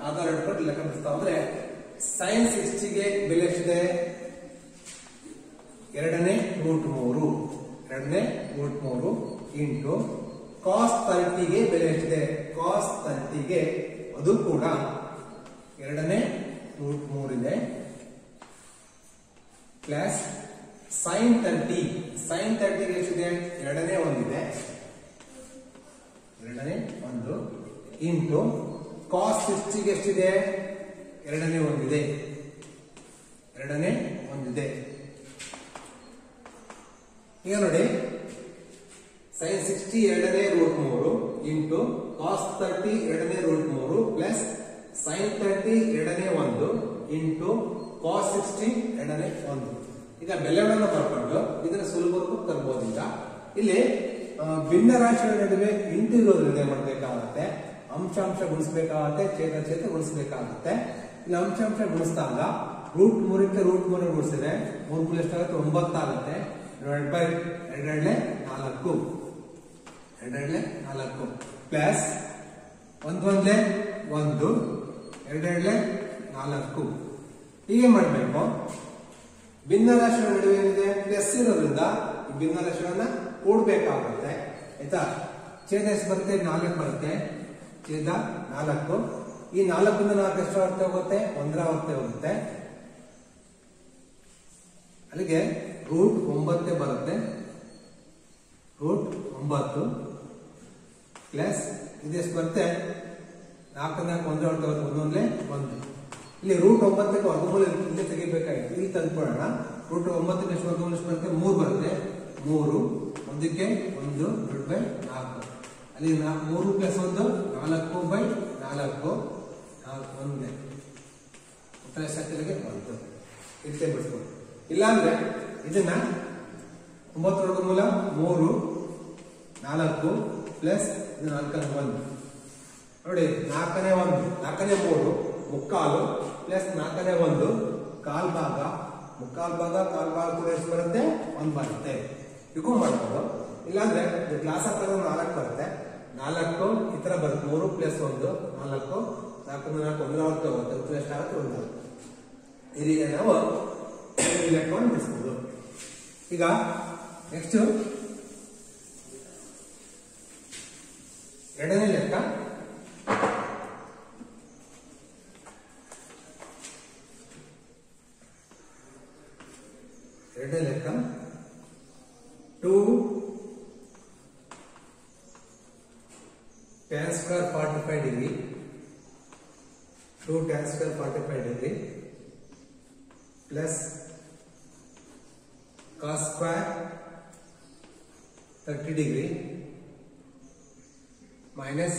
ಆಧಾರ ಇಟ್ಕೊಂಡು ಲೆಕ್ಕ ಬಿಡಿಸ್ತಾ ಹೋದ್ರೆ sin 60 ಗೆ ಬೆಲೆ ಎಷ್ಟಿದೆ? 2ನೇ ರೂಟ್ 3 ಇಂಟು cos 30 ಗೆ ಬೆಲೆ ಎಷ್ಟಿದೆ? cos 30 ಗೆ ಅದು ಕೂಡ 2ನೇ ರೂಟ್ 3 ಇದೆ ಪ್ಲಸ್ sin 30 ಗೆ ಎಷ್ಟಿದೆ? 2ನೇ 1 ಇದೆ. 2ನೇ 1 ಇಂಟು cos 60 ಗೆ ಎಷ್ಟಿದೆ? 2ನೇ 1 ಇದೆ. 2ನೇ 1 ಇದೆ. ಈಗ ನೋಡಿ, sin 60 2ನೇ ರೂಟ್ 3 ಇಂಟು cos 30 2ನೇ ರೂಟ್ 3 ಪ್ಲಸ್ sin 30 2ನೇ 1 ಇಂಟು cos 60 2ನೇ 1. ಈಗ ಬೆಲೆಗಳನ್ನು ಬರ್ಕೊಂಡು ಇದನ್ನ ಸುಲಭಕ್ಕೂ ತರಬಹುದು. ಈಗ ಇಲ್ಲಿ ಭಿನ್ನ ರಾಶಿಗಳ ನಡುವೆ ಇಂಟು ಇರೋದ್ರಿಂದ ಏನ್ ಮಾಡ್ಬೇಕಾಗತ್ತೆ? ಅಂಶಾಂಶ ಗುಣಿಸಬೇಕಾಗತ್ತೆ, ಛೇದ ಗುಣಿಸಬೇಕಾಗತ್ತೆ. ಇಲ್ಲಿ ಅಂಶಾಂಶ ಗುಣಿಸಿದಾಗ ರೂಟ್ 3ಕ್ಕೆ ರೂಟ್ 3 ಗುಣಿಸಿದ್ರೆ 3 ಎಷ್ಟಾಗುತ್ತೆ? 9 ಆಗುತ್ತೆ. Divide by 2 4 plus 1 1 2 4. ಹೀಗೆ ಮಾಡಬೇಕು. ಭಿನ್ನರಾಶಿಗಳ ನಡುವೆ ಏನಿದೆ ಪ್ಲಸ್ ಇರೋದ್ರಿಂದ ಈ ಭಿನ್ನರಾಶಿಗಳನ್ನ ಕೂಡಬೇಕಾಗುತ್ತೆ ಆಯ್ತಾ. ಛೇದ ಎಷ್ಟು ಬರುತ್ತೆ 4 ಬರುತ್ತೆ. ಛೇದ 4. ಈ 4 4 ಎಷ್ಟು ಆವರ್ತಿ ಹೋಗುತ್ತೆ 1 ಆವರ್ತಿ ಹೋಗುತ್ತೆ. ಅಲ್ಲಿಗೆ ರೂಟ್ 9 ಬರುತ್ತೆ. ರೂಟ್ 9 ಪ್ಲಸ್ ಇದೆಷ್ಟು ಬರುತ್ತೆ 4 4 1 ಆವರ್ತಿ ಹೋಗುತ್ತೆ 1 ಇಲ್ಲಿ ರೂಟ್ 9ಕ್ಕೆ ವರ್ಗಮೂಲ ಇಲ್ಲೇ ತೆಗಿಬೇಕಾಗಿತ್ತು. ಇಲ್ಲಿ ತಂದ್ಕೊಳ್ಳೋಣ. ರೂಟ್ 9ಕ್ಕೆ ಎಷ್ಟು ವರ್ಗಮೂಲ ಎಷ್ಟು ಬರುತ್ತೆ 3 ಬರುತ್ತೆ. 3 1ಕ್ಕೆ 1 √4 ಅಲ್ಲಿ 3 ಪ್ಲಸ್ 1 4/4 1 ಉತ್ತರ ಎಷ್ಟಾಗ್ತದೆ 1 ಇಷ್ಟೇ ಬಿಡಿಸ್ಬೋದು. ಇಲ್ಲಾಂದ್ರೆ ಇದನ್ನ 9 ವರ್ಗಮೂಲ 3 4 ಪ್ಲಸ್ ಇದು 4 1 ನೋಡಿ 4ನೇ 1 4ನೇ 3 ಮುಕ್ಕಾಲು ಪ್ಲಸ್ 4ನೇ 1 ಕಾಲ್ ಭಾಗ ಮುಕ್ಕಾಲ್ ಭಾಗ ಕಾಲ್ ಭಾಗ ಕೂಡ ಎಷ್ಟು ಬರುತ್ತೆ 1 ಬರುತ್ತೆ. ಇದಕ್ಕೂ ಮಾಡ್ಬೋದು. ಇಲ್ಲಾಂದ್ರೆ ಕ್ಲಾಸ್ ಹಾಕಿದ್ರೆ 4 ಬರುತ್ತೆ. 4 ಈ ತರ ಬರುತ್ತೆ 3 ಪ್ಲಸ್ 1 4 4 4 1 ಆವರ್ತಿ ಹೋಗುತ್ತೆ. ಉತ್ತರ ಎಷ್ಟಾಗುತ್ತೆ 1. ಈ ರೀತಿ ನಾವು ಲೆಕ್ಕವನ್ನು ಬಿಡಿಸ್ಬೋದು. ಈಗ ನೆಕ್ಸ್ಟ್ ಎರಡನೇ ಲೆಕ್ಕ. ಎರಡನೇ ಲೆಕ್ಕ 2 tan square 45 degree 2 tan square 45 degree plus cos square 30 degree minus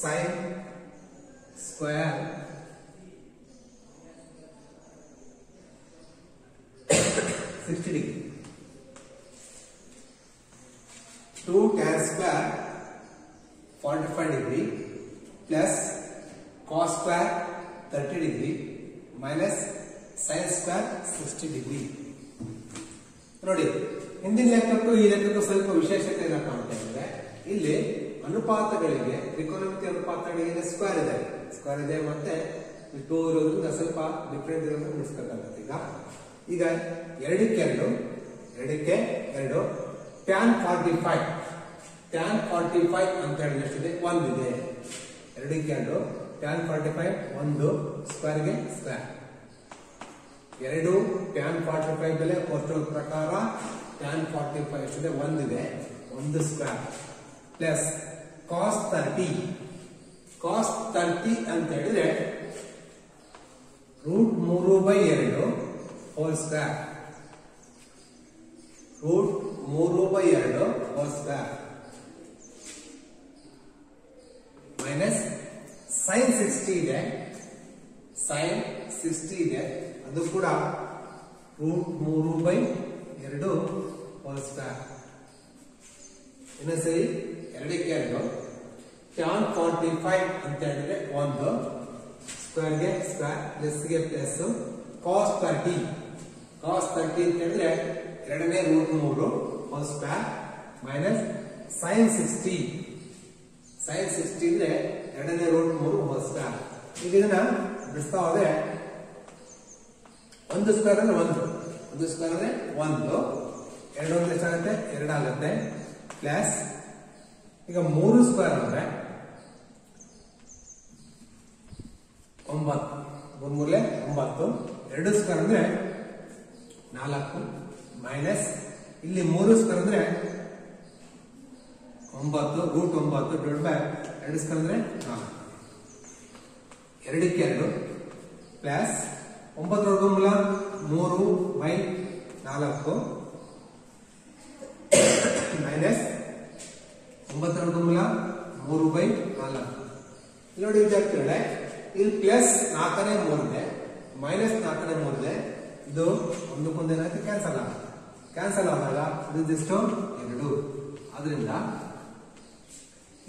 sin square 60 degree. 2 tan square 45 degree plus cos square 30 degree minus sin square 60 degree. ನೋಡಿ ಹಿಂದಿನ ಲೆಕ್ಕಕ್ಕೂ ಈ ಲೆಕ್ಕಕ್ಕೂ ಸ್ವಲ್ಪ ವಿಶೇಷತೆ ಏನಪ್ಪ ಅಂತ ಹೇಳಿದ್ರೆ ಇಲ್ಲಿ ಅನುಪಾತಗಳಿಗೆ ತ್ರಿಕೋನಮಿತಿ ಅನುಪಾತಗಳಿಗೆ ಸ್ಕ್ವೇರ್ ಇದೆ ಮತ್ತೆ 2 ಇರೋದ್ರಿಂದ ಸ್ವಲ್ಪ ಡಿಫ್ರೆಂಟ್ ಇರೋದನ್ನ ಬಿಡಿಸ್ಬೇಕಾಗುತ್ತೆ. ಈಗ ಎರಡಕ್ಕೆ 2 tan 45 ಅಂತ ಹೇಳಿದ್ರೆ ಎಷ್ಟಿದೆ 1 ಇದೆ. ಎರಡಕ್ಕೆ 2 tan 45 1 ಸ್ಕ್ವೇರ್ಗೆ ಸ್ಕ್ವೇರ್ 2 tan 45 ಬೆಲೆ ಕೋಷ್ಟಕ ಪ್ರಕಾರ tan 45 ಎಷ್ಟಿದೆ 1 ಇದೆ 1 ಸ್ಕ್ವೇರ್ ಪ್ಲಸ್ cos 30 ಅಂತ ಹೇಳಿದ್ರೆ root 3/2 whole square root 3/2 whole square minus sin 60 ಇದೆ ಅದು ಕೂಡ ರೂಟ್ 3/2 ಹೋಲ್ ಸ್ಕ್ವೇರ್. ಇನ್ನೊಂದ್ಸರಿ ಎರಡಕ್ಕೆ 2 tan 45 ಅಂತ ಹೇಳಿದ್ರೆ 1 ಸ್ಕ್ವೇರ್ಗೆ ಸ್ಕ್ವೇರ್ ಪ್ಲಸ್ಗೆ ಪ್ಲಸ್ cos 30 ಅಂತ ಹೇಳಿದ್ರೆ ಎರಡನೇ root 3 whole square minus sin 60 ಅಂದ್ರೆ ಎರಡನೇ ರೂಟ್ 3 ಹೋಲ್ ಸ್ಕ್ವೇರ್. ಈಗ ಇದನ್ನ ಬಿಡಿಸ್ತಾ ಹೋದ್ರೆ 1 ಸ್ಕ್ವೇರ್ ಅಂದ್ರೆ 1 ಸ್ಕ್ವೇರ್ ಅಂದ್ರೆ 1 2 ಒಂದು ಎಷ್ಟಾಗುತ್ತೆ 2 ಆಗುತ್ತೆ ಪ್ಲಸ್ ಈಗ 3 ಸ್ಕ್ವೇರ್ ಅಂದ್ರೆ 9 3 9 2 ಸ್ಕ್ವೇರ್ ಅಂದ್ರೆ 4 ಮೈನಸ್ ಇಲ್ಲಿ 3 ಸ್ಕ್ವೇರ್ ಅಂದ್ರೆ 9 ರೂಟ್ 9 ಡಿವೈಡ್ ಬೈ 2 ಸ್ಕ್ವೇರ್ ಅಂದ್ರೆ 4 ಎರಡಕ್ಕೆ 2 ಪ್ಲಸ್ 9 ವರ್ಗಮೂಲ 3/4 ಮೈನಸ್ 9 ವರ್ಗಮೂಲ 3/4 ನೋಡಿ ವಿಚಾರಿಸಿದ್ರೆ ಇಲ್ಲಿ ಪ್ಲಸ್ 4ನೇ 3 ಇದೆ ಮೈನಸ್ 4ನೇ 3 ಇದೆ ಇದು ಒಂದಕ್ಕೊಂದು ಏನಾಯ್ತು ಕ್ಯಾನ್ಸಲ್ ಆದಾಗ ಇದು 2 ಆದ್ರಿಂದ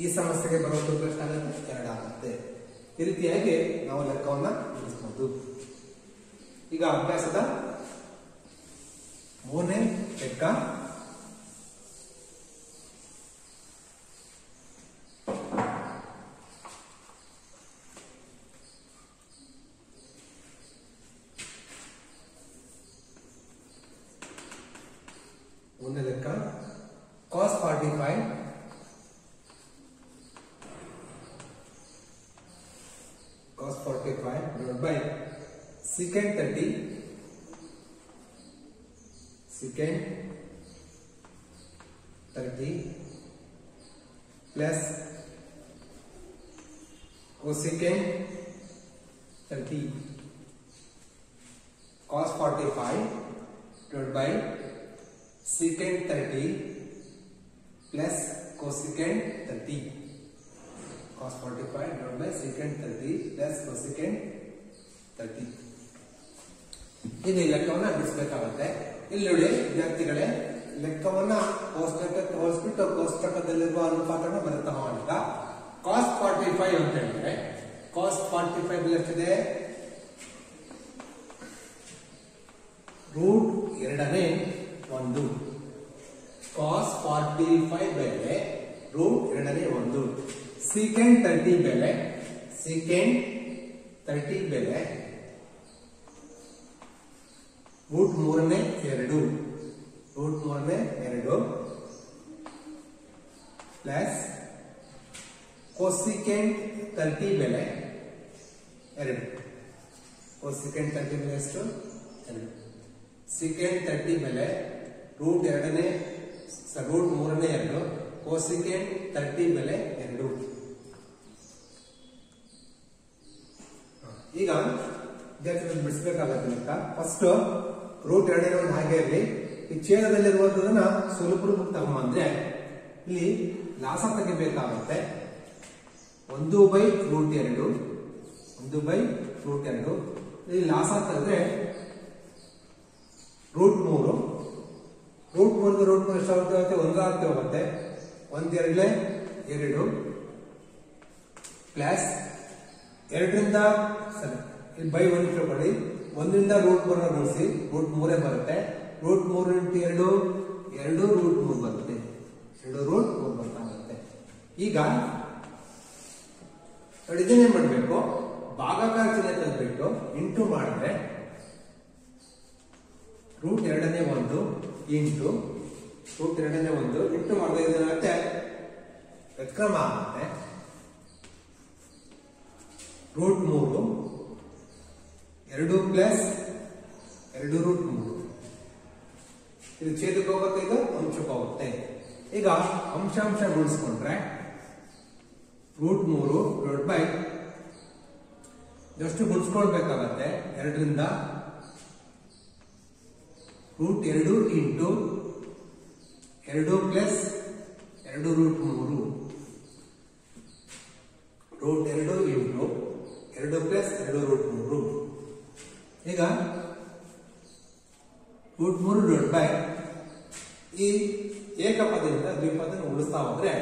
ಈ ಸಮಸ್ಯೆಗೆ ಬರುವ ಉತ್ತರ ಎಷ್ಟಾಗುತ್ತೆ 2 ಆಗುತ್ತೆ. ಈ ರೀತಿಯಾಗಿ ನಾವು ಲೆಕ್ಕವನ್ನ ಬಿಡಿಸಬಹುದು. ಈಗ ಅಭ್ಯಾಸದ 3ನೇ ಲೆಕ್ಕ ಮೂರನೇ ಲೆಕ್ಕ cos 45 divided by secant 30 plus cosecant 30 cos 45 divided by secant 30 plus cosecant 30 cos 45 divided by secant 30 plus cosecant 30 ಇದು ಲೆಕ್ಕವನ್ನ ಬಿಡಿಸಬೇಕಾಗುತ್ತೆ. ಇಲ್ಲಿ ನೋಡಿ ವಿದ್ಯಾರ್ಥಿಗಳೇ, ಲೆಕ್ಕವನ್ನ ಕೋಷ್ಟಕಕ್ಕೆ ಹೋಲಿಸ್ಬಿಟ್ಟು ಕೋಷ್ಟಕದಲ್ಲಿರುವ ಅನುಪಾತನ ಬರುತ್ತಾ ಅಂತ cos 45 ಅಂತ ಹೇಳಿದ್ರೆ cos 45 ಎಷ್ಟಿದೆ? ರೂಟ್ 2ನೇ 1 cos 45 ಬೆಲೆ ರೂಟ್ 2ನೇ 1 secant 30 ಬೆಲೆ ರೂಟ್ 3ನೇ 2 ಪ್ಲಸ್ cosecant 30 ಬೆಲೆ 2 cosecant 30 ಬೆಲೆ ಎಷ್ಟು? 2 secant 30 ಬೆಲೆ ರೂಟ್ 3ನೇ 2 cosecant 30 ಬೆಲೆ 2. ಈಗ ಬಿಡಿಸಬೇಕಾಗತ್ತೆ ಲೆಕ್ಕ. ಫಸ್ಟ್ ರೂಟ್ 2ನೇ 1 ಹಾಗೆ ಇರಲಿ. ಈ ಛೇದದಲ್ಲಿರುವಂತದನ್ನ ಸ್ವಲ್ಪ ತಗೊಂಡ್ರೆ ಇಲ್ಲಿ ಲಾಸ ತೆಗಿಬೇಕಾಗುತ್ತೆ. 1/√2 ಇಲ್ಲಿ ಲಾಸ ತೆಗೆದ್ರೆ ರೂಟ್ 3 ಎಷ್ಟಾಗುತ್ತೆ? 1 ಆಗ್ತಾ ಹೋಗುತ್ತೆ. 1 2 2 ಪ್ಲಸ್ 2ರಿಂದ ಇಲ್ಲಿ ಬೈ 1 ತಿಳ್ಕೊಳ್ಳಿ. 1ರಿಂದ ರೂಟ್ 3 ಗುಣಿಸಿ ರೂಟ್ 3 ಬರುತ್ತೆ. ರೂಟ್ 3 × 2 ರೂಟ್ 3 ಬರುತ್ತೆ. 2 ರೂಟ್ 3 ಬರ್ತಾಗುತ್ತೆ. ಈಗ ಇದನ್ನೇ ಮಾಡಬೇಕು, ಭಾಗಾಕಾರ ಚಿಹ್ನೆ ತೆಗೆದ್ಬಿಟ್ಟು ಇಂಟು ಮಾಡಿದ್ರೆ ರೂಟ್ 2ನೇ 1 ಇಂಟು ರೂಟ್ 2ನೇ 1 ಇಂಟು ಮಾಡಿದ್ರೆ ಏನಾಗುತ್ತೆ? ವ್ಯುತ್ಕ್ರಮ ಆಗುತ್ತೆ. ರೂಟ್ 3 2 ಪ್ಲಸ್ 2 ರೂಟ್ 3 ಇದು ಛೇದಕ್ಕೆ ಹೋಗುತ್ತೆ, ಇದು ಅಂಶಕ್ಕೆ ಹೋಗುತ್ತೆ. ಈಗ ಅಂಶ ಗುಣಿಸ್ಕೊಂಡ್ರೆ ರೂಟ್ 3 ಡಿವೈಡ್ ಬೈ ಎಷ್ಟು ಗುಣಿಸ್ಕೊಳ್ಬೇಕಾಗತ್ತೆ? 2ರಿಂದ root 2 into 2 plus 2 root 3 root 2 into 2 plus 2 root 3. ಈಗ ರೂಟ್ 3 ಡಿವೈಡ್ ಬೈ ಈ ಏಕಪದದಿಂದ ದ್ವಿಪದನ ಉಳಿಸ್ತಾ ಹೋದ್ರೆ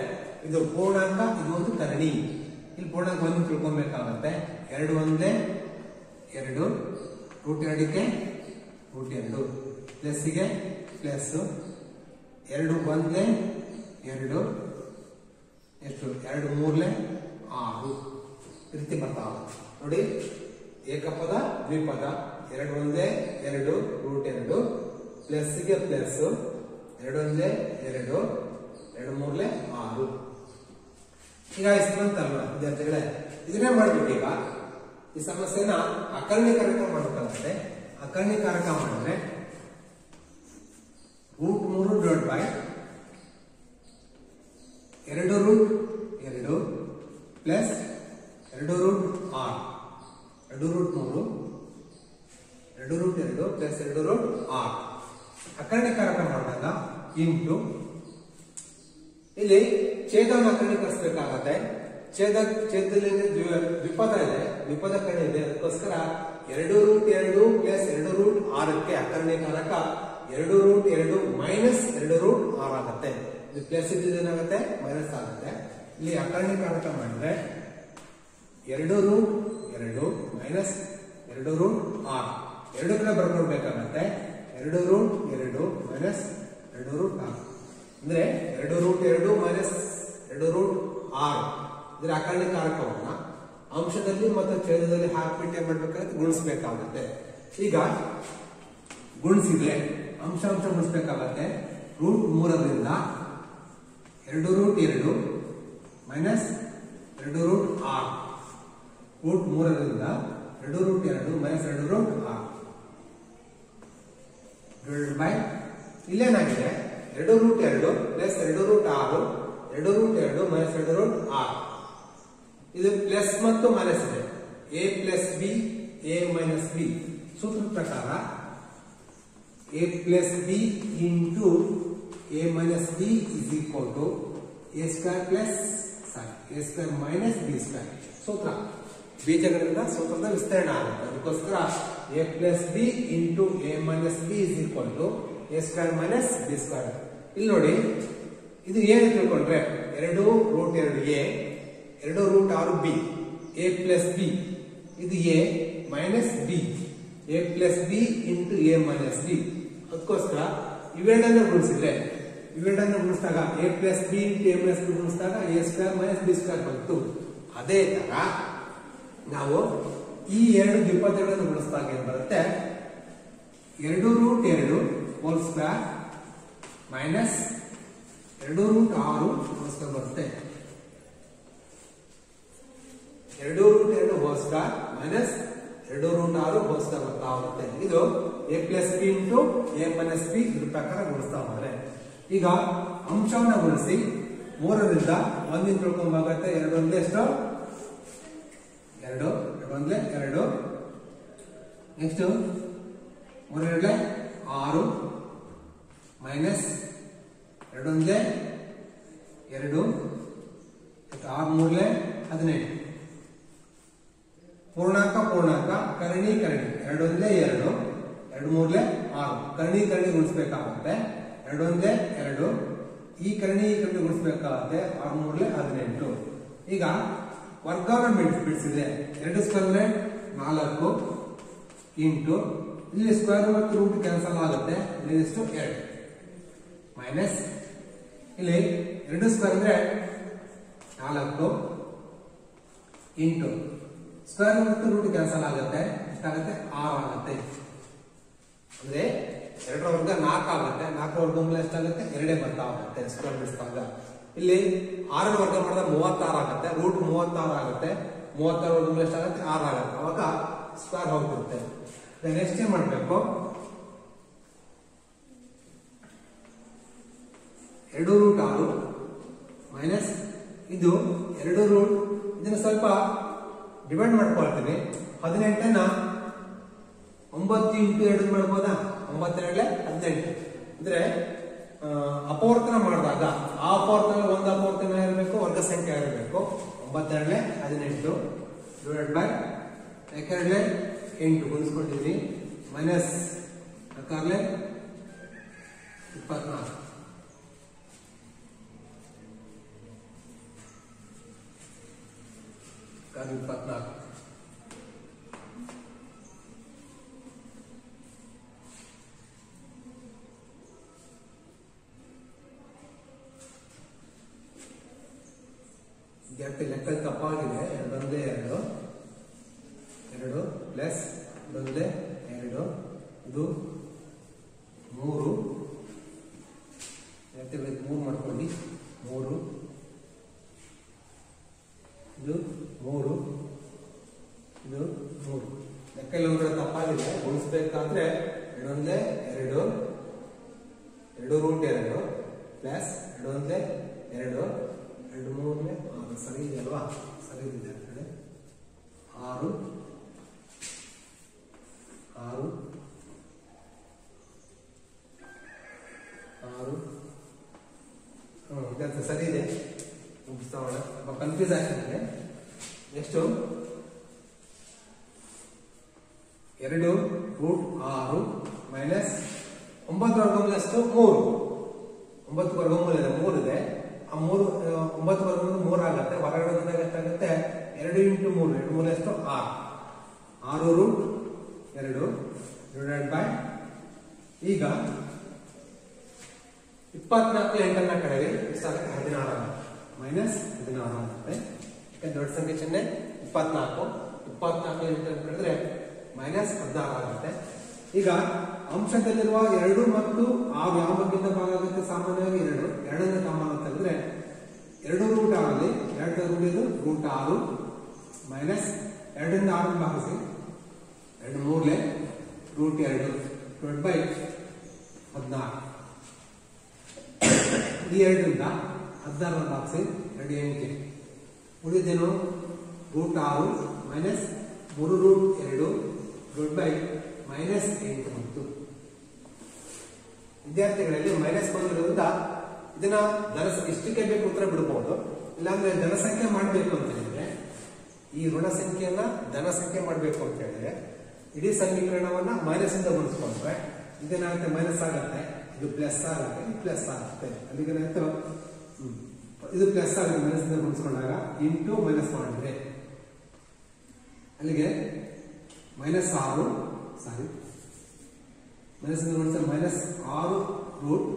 ಇದು ಪೂರ್ಣಾಂಕ, ಇದು ಒಂದು ಕರಣಿ. ಇಲ್ಲಿ ಪೂರ್ಣಾಂಕ 1 ತಿಳ್ಕೊಬೇಕಾಗತ್ತೆ. 2 1 2 ರೂಟ್ 2ಕ್ಕೆ ರೂಟ್ 2 ಪ್ಲಸ್ಗೆ ಪ್ಲಸ್ 2 1 2 ಎಷ್ಟು? 2 3 6 ಈ ರೀತಿ ಬರ್ತಾ ಹೋಗುತ್ತೆ ನೋಡಿ. ಏಕಪದ ದ್ವಿಪದ 2 1 2 ರೂಟ್ 2 ಪ್ಲಸ್ಗೆ ಪ್ಲಸ್ 2 1 2 2 3 6. ಈಗ ಇಷ್ಟು ಬಂತಲ್ವ ವಿದ್ಯಾರ್ಥಿಗಳೇ? ಇದನ್ನೇ ಮಾಡ್ಬೇಕು. ಈಗ ಈ ಸಮಸ್ಯೆನ ಅಕರ್ಣೀಕಾರಕ ಮಾಡಬೇಕಾಗುತ್ತೆ. ಅಕರ್ಣೀಕಾರಕ ಮಾಡಿದ್ರೆ root 3 divide by 2 root 2 plus 2 root 6 2 root 3 2 root 2 plus 2 root 6 ಅಕರ್ಣೀಕಾರಕ ಮಾಡಿದಾಗ ಇಂಟು ಇಲ್ಲಿ ಛೇದವನ್ನು ಅಕರ್ಣೀಕರಿಸಬೇಕಾಗತ್ತೆ. ಛೇದದಲ್ಲಿ ದ್ವಿಪದ ಇದೆ, ದ್ವಿಪದ ಕರ್ಣಿ ಇದೆ. ಅದಕ್ಕೋಸ್ಕರ 2 ರೂಟ್ 2 ಪ್ಲಸ್ 2 ರೂಟ್ 6ಕ್ಕೆ ಅಕರ್ಣೀಕಾರಕ 2 ರೂಟ್ 2 ಮೈನಸ್ 2 ರೂಟ್ 6 ಆಗುತ್ತೆ. ಇದು ಪ್ಲಸ್ ಇದ್ದೇನಾಗುತ್ತೆ? ಮೈನಸ್ ಆಗುತ್ತೆ. ಇಲ್ಲಿ ಅಕರ್ಣೀಕಾರಕ ಮಾಡಿದ್ರೆ 2 ರೂಟ್ 2 ಮೈನಸ್ 2 ರೂಟ್ 6 2 ಕಡೆ ಬರ್ಕೊಳ್ಬೇಕಾಗತ್ತೆ. 2 ರೂಟ್ 2 ಮೈನಸ್ 2 ರೂಟ್ 6 ಅಂದ್ರೆ 2 ರೂಟ್ 2 ಮೈನಸ್ 2 ರೂಟ್ 6 ಇದರ ಅಕರ್ಣೀಕಾರಕವನ್ನ ಅಂಶದಲ್ಲಿ ಮತ್ತು ಛೇದದಲ್ಲಿ ಹಾಕ್ಬಿಟ್ಟು ಏನ್ ಮಾಡ್ಬೇಕಾಗುತ್ತೆ? ಗುಣಿಸಬೇಕಾಗುತ್ತೆ. ಈಗ ಗುಣಿಸಿದ್ರೆ ಅಂಶ ಗುಣಿಸಬೇಕಾಗತ್ತೆ. ರೂಟ್ 3ರಿಂದ 2 ರೂಟ್ 2 ಮೈನಸ್ 2 ರೂಟ್ 6 ರೂಟ್ 3ರಿಂದ 2 root 2 minus 2 root 6 divided by ಇಲ್ಲೇನಾಗಿದೆ 2 root 2 plus 2 root 6 2 root 2 minus 2 root 6 ಇದು ಪ್ಲಸ್ ಮತ್ತು ಮೈನಸ್ ಇದೆ a plus B a minus B ಸೂತ್ರದ ಪ್ರಕಾರ a plus B into a minus B is equal to a square plus a square minus B square ಸೂತ್ರ ಬೀಜಗಣಿತದ ಸೂತ್ರದ ವಿಸ್ತರಣೆ ಆಗುತ್ತೆ ಅದಕ್ಕೋಸ್ಕರ a plus B into a minus B is equal to a square minus B square ಇಲ್ಲಿ ನೋಡಿ ಇದು ಏನು ತಿಳ್ಕೊಂಡ್ರೆ 2 root 2 a 2 root 6 B a plus B ಇದು a minus B a plus B into a minus B ಅದಕ್ಕೋಸ್ಕರ ಇವೆರಡನ್ನು ಗುಣಿಸಿದಾಗ a plus B into a minus B ಗುಣಿಸಿದಾಗ a square minus B square ಬಂತು ಅದೇ ತರ ನಾವು ಈ ಎರಡು ದ್ವಿಪದಗಳನ್ನು ಗುಣಿಸಿದಾಗ ಏನು ಬರುತ್ತೆ 2 root 2 whole square minus 2 root 6 whole square ಬರುತ್ತೆ 2 root 2 whole square minus 2 root 6 whole square ಬರ್ತಾ ಹೋಗುತ್ತೆ ಇದು a plus B into a minus B ಇದ್ರ ಪ್ರಕಾರ ಗುಣಿಸ್ತಾ ಹೋದ್ರೆ ಈಗ ಅಂಶವನ್ನ ಗುಣಿಸಿ 3ರಿಂದ 1 ತಿಳ್ಕೊಂಡಾಗತ್ತೆ 2 ಒಂದೇ ಎಷ್ಟು 2 ಒಂದೇ 2 ನೆಕ್ಸ್ಟ್ 3 2 6 ಮೈನಸ್ 2 ಒಂದೇ 2 6 3 18 ಪೂರ್ಣಾಂಕ ಕರ್ಣಿ 2 ಒಂದೇ 2 2 3 6 ಕರ್ಣಿ ಗುಣಿಸಬೇಕಾಗುತ್ತೆ 2 ಒಂದೇ 2 ಈ ಕರ್ಣಿ ಗುಣಿಸಬೇಕಾಗುತ್ತೆ 6 3 18 ಈಗ ವರ್ಗವನ್ನು ಬಿಡಿಸಿದೆ 2 ಸ್ಕ್ವೇರ್ 4 ಇಂಟು ಇಲ್ಲಿ ಸ್ಕ್ವೇರ್ ಮತ್ತು ರೂಟ್ ಕ್ಯಾನ್ಸಲ್ ಆಗುತ್ತೆ ಇಲ್ಲಿಷ್ಟು 2 ಮೈನಸ್ ಇಲ್ಲಿ 2 ಸ್ಕ್ವೇರ್ 4 ಇಂಟು ಸ್ಕ್ವೇರ್ ಮತ್ತು ರೂಟ್ ಕ್ಯಾನ್ಸಲ್ ಆಗುತ್ತೆ ಎಷ್ಟಾಗುತ್ತೆ 6 ಆಗುತ್ತೆ ಅಂದ್ರೆ 2 ವರ್ಗ 4 ಆಗುತ್ತೆ 4 ವರ್ಗಮೂಲ ಎಷ್ಟಾಗುತ್ತೆ 2 ಬರ್ತಾ ಹೋಗುತ್ತೆ ಸ್ಕ್ವೇರ್ ಬಿಡಿಸಿದಾಗ ಇಲ್ಲಿ 6 ವರ್ಗ ಮಾಡಿದಾಗ 36 ಆಗುತ್ತೆ ರೂಟ್ 36 ಆಗುತ್ತೆ 36 ವರ್ಗಮೂಲ ಎಷ್ಟಾಗುತ್ತೆ 6 ಆಗುತ್ತೆ ಅವಾಗ ಸ್ಕ್ವೇರ್ ಹೋಗ್ತಿರುತ್ತೆ ನೆಕ್ಸ್ಟ್ ಏನ್ ಮಾಡಬೇಕು 2 ರೂಟ್ 6 ಮೈನಸ್ ಇದು 2 ರೂಟ್ ಇದನ್ನ ಸ್ವಲ್ಪ ಡಿವೈಡ್ ಮಾಡ್ಕೊಳ್ತೀನಿ 18ನ್ನ 9 ಇಂಟು 2 ಮಾಡ್ಬೋದಾ 9 2 18 ಅಂದ್ರೆ ಅಪವರ್ತನ ಮಾಡಿದಾಗ ಆ ಅಪವರ್ತನ ಒಂದು ಅಪವರ್ತನ ಇರಬೇಕು ವರ್ಗ ಸಂಖ್ಯೆ ಇರಬೇಕು 9 2 18 ಡಿವೈಡ್ ಬೈ 2 8 ಗುಣಿಸ್ಕೊಂಡಿದ್ದೀನಿ ಮೈನಸ್ 4 24 24 ವಿದ್ಯಾರ್ಥಿ ಲೆಕ್ಕ ತಪ್ಪಾಗಿದೆ 2 2 ಪ್ಲಸ್ 2 2 ಇದು 3 3 ಮಾಡ್ಕೊಳ್ಳಿ 3 ಇದು 3 ಇದು 3 ಲೆಕ್ಕ ಎಲ್ಲ ಒಂದು ತಪ್ಪಾಗಿದೆ ಗುಣಿಸ್ಬೇಕಾದ್ರೆ 2 2 2 ರೂಟ್ 2 ಪ್ಲಸ್ 2 2 2 3 ಸರಿ ಇದೆ ಅಲ್ವಾ ಸರಿ ಇದೆ 6 6 6 ಸರಿ ಇದೆ ಮುಗಿಸ್ತಾವಣ ಸ್ವಲ್ಪ ಕನ್ಫ್ಯೂಸ್ ಆಗ್ತಿದೆ ನೆಕ್ಸ್ಟ್ 2 ರೂಟ್ 6 ಮೈನಸ್ 9 ವರ್ಗಮೂಲ ಎಷ್ಟು 3 9 ವರ್ಗಮೂಲ ಇದೆ 3 ಇದೆ ಆ 3 9 ವರ್ಗಮೂಲ 3 ಆಗುತ್ತೆ ಹೊರಗಡೆ ಬಂದಾಗ ಎಷ್ಟಾಗುತ್ತೆ 2 ಇಂಟು 3 2 ಮೂಲ ಎಷ್ಟು 6 ರೂಟ್ 2 ಡಿವೈಡೆಡ್ ಬೈ ಈಗ 24 8 ಕಡೆಗೆ ಎಷ್ಟಾಗುತ್ತೆ 16 ಮೈನಸ್ 16 ಆಗುತ್ತೆ ದೊಡ್ಡ ಸಂಖ್ಯೆ ಚಿಹ್ನೆ 24 8 ಕಳೆದ್ರೆ ಮೈನಸ್ 16 ಆಗುತ್ತೆ ಈಗ ಅಂಶದಲ್ಲಿರುವ 2 ಮತ್ತು 6 ಯಾವ ಬಗ್ಗೆಯಿಂದ ಭಾಗ ಆಗುತ್ತೆ? ಸಾಮಾನ್ಯವಾಗಿ 2 ಕಾಮನ್ ಅಂತ ಹೇಳಿದ್ರೆ 2 ರೂಟ್ 6 ಅಲ್ಲಿ 2 ರೂಟ್ ಇದು ರೂಟ್ 6 ಮೈನಸ್ 2 ರಿಂದ 6 ಭಾಗಿಸಿ 2 ಮೂರಲೆ ರೂಟ್ 2 ಡಿವೈಡ್ ಬೈ 16 ಈ 2 ರಿಂದ 16 ಭಾಗಿಸಿ 2 8 ಉಳಿದೇನು root 6 minus 3 root 2 divide by minus 8 ಬಂತು. ವಿದ್ಯಾರ್ಥಿಗಳಲ್ಲಿ ಮೈನಸ್ ಬಂದಿರೋದ್ರಿಂದ ಇದನ್ನ ಇಷ್ಟಕ್ಕೆ ಬೇಕು ಉತ್ತರ ಬಿಡಬಹುದು. ಇಲ್ಲಾಂದ್ರೆ ಧನ ಸಂಖ್ಯೆ ಮಾಡಬೇಕು ಅಂತ ಹೇಳಿದ್ರೆ ಈ ಋಣ ಸಂಖ್ಯೆಯನ್ನ ಧನ ಸಂಖ್ಯೆ ಮಾಡಬೇಕು ಅಂತ ಹೇಳಿದ್ರೆ ಇಡೀ ಸಮೀಕರಣವನ್ನ ಮೈನಸ್ ಇಂದ ಗುಣಿಸ್ಕೊಂಡ್ರೆ ಇದೇನಾಗುತ್ತೆ? ಮೈನಸ್ ಆಗುತ್ತೆ, ಇದು ಪ್ಲಸ್ ಆಗುತ್ತೆ, ಇದು ಪ್ಲಸ್ ಆಗುತ್ತೆ. ಅಲ್ಲಿಗೇನಾಯ್ತು? ಇದು ಪ್ಲಸ್ ಆಗುತ್ತೆ ಮೈನಸ್ ಇಂದ ಗುಣಿಸ್ಕೊಂಡಾಗ ಇಂಟು ಮೈನಸ್ ಮಾಡಿದ್ರೆ ಅಲ್ಲಿಗೆ ಮೈನಸ್ 6 ಸಾರಿ ಮೈನಸ್ ಇಂದ ಗುಣಿಸಿದ್ರೆ minus 6 root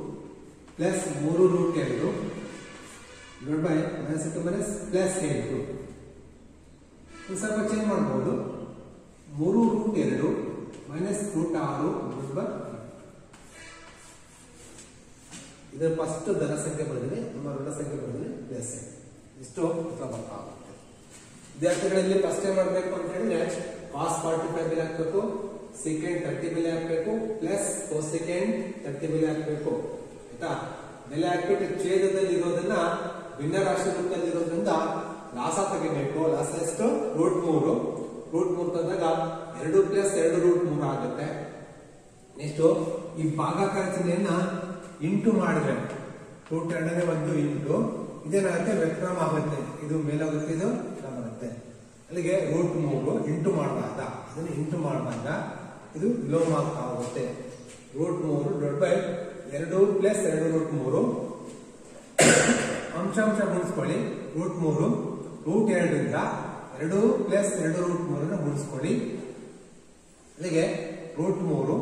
plus 3 root 2 divide by minus into minus plus 8. ಸ್ವಲ್ಪ ಚೇಂಜ್ ಮಾಡಬಹುದು. 3 root 2 minus root 6 divide by ಇದರ ಫಸ್ಟ್ ಧನ ಸಂಖ್ಯೆ ಬಂದಿದೆ, ನಮ್ಮ ಋಣ ಸಂಖ್ಯೆ ಬಂದಿದೆ ಪ್ಲಸ್. ಇಷ್ಟು ಉತ್ತರ ಬರ್ತಾ ಆಗುತ್ತೆ. ವಿದ್ಯಾರ್ಥಿಗಳಲ್ಲಿ ಫಸ್ಟ್ ಏನ್ ಮಾಡಬೇಕು ಅಂತ ಹೇಳಿದ್ರೆ ಕಾಸ್ 45 ಬೆಲೆ ಹಾಕಬೇಕು, ಸೆಕೆಂಡ್ 30 ಬೆಲೆ ಹಾಕಬೇಕು, ಪ್ಲಸ್ ಕೋಸೆಕೆಂಡ್ 30 ಬೆಲೆ ಹಾಕಬೇಕು. ಆಯ್ತಾ? ಬೆಲೆ ಹಾಕ್ಬಿಟ್ಟು ಛೇದದಲ್ಲಿ ಇರೋದನ್ನ ಭಿನ್ನ ರಾಶಿ ರೂಪದಲ್ಲಿ ಇರೋದ್ರಿಂದ ಲಾಸ ತೆಗಿಬೇಕು. ಲಾಸ ಎಷ್ಟು? ರೂಟ್ 3. ರೂಟ್ 3 ತಂದಾಗ 2 ಪ್ಲಸ್ 2 ರೂಟ್ 3 ಆಗುತ್ತೆ. ನೆಕ್ಸ್ಟ್ ಈ ಭಾಗಾಕಾರ ಚಿಹ್ನೆಯನ್ನ ಇಂಟು ಮಾಡಿದ್ರೆ ರೂಟ್ 2ನೇ ಒಂದು ಇಂಟು ಇದೇನಾಗುತ್ತೆ? ವ್ಯತ್ಕ್ರಮ ಆಗುತ್ತೆ. ಇದು ಮೇಲಾಗುತ್ತೆ, ಇದು ಬರುತ್ತೆ. ಅಲ್ಲಿಗೆ ರೂಟ್ 3 ಇಂಟು ಮಾಡಿದಾಗ ಇದನ್ನು ಇಂಟು ಮಾಡಿದಾಗ ಇದು ವಿಲೋಮ ಆಗ್ತಾ ಹೋಗುತ್ತೆ. Root 3 divide by 2 plus 2 root 3 ಅಂಶ ಗುಣಿಸ್ಕೊಳ್ಳಿ. ರೂಟ್ 3 ರೂಟ್ 2 ರಿಂದ 2 ಪ್ಲಸ್ 2 ರೂಟ್ 3 ಗುಣಿಸ್ಕೊಳ್ಳಿ. ಅಲ್ಲಿಗೆ ರೂಟ್ 3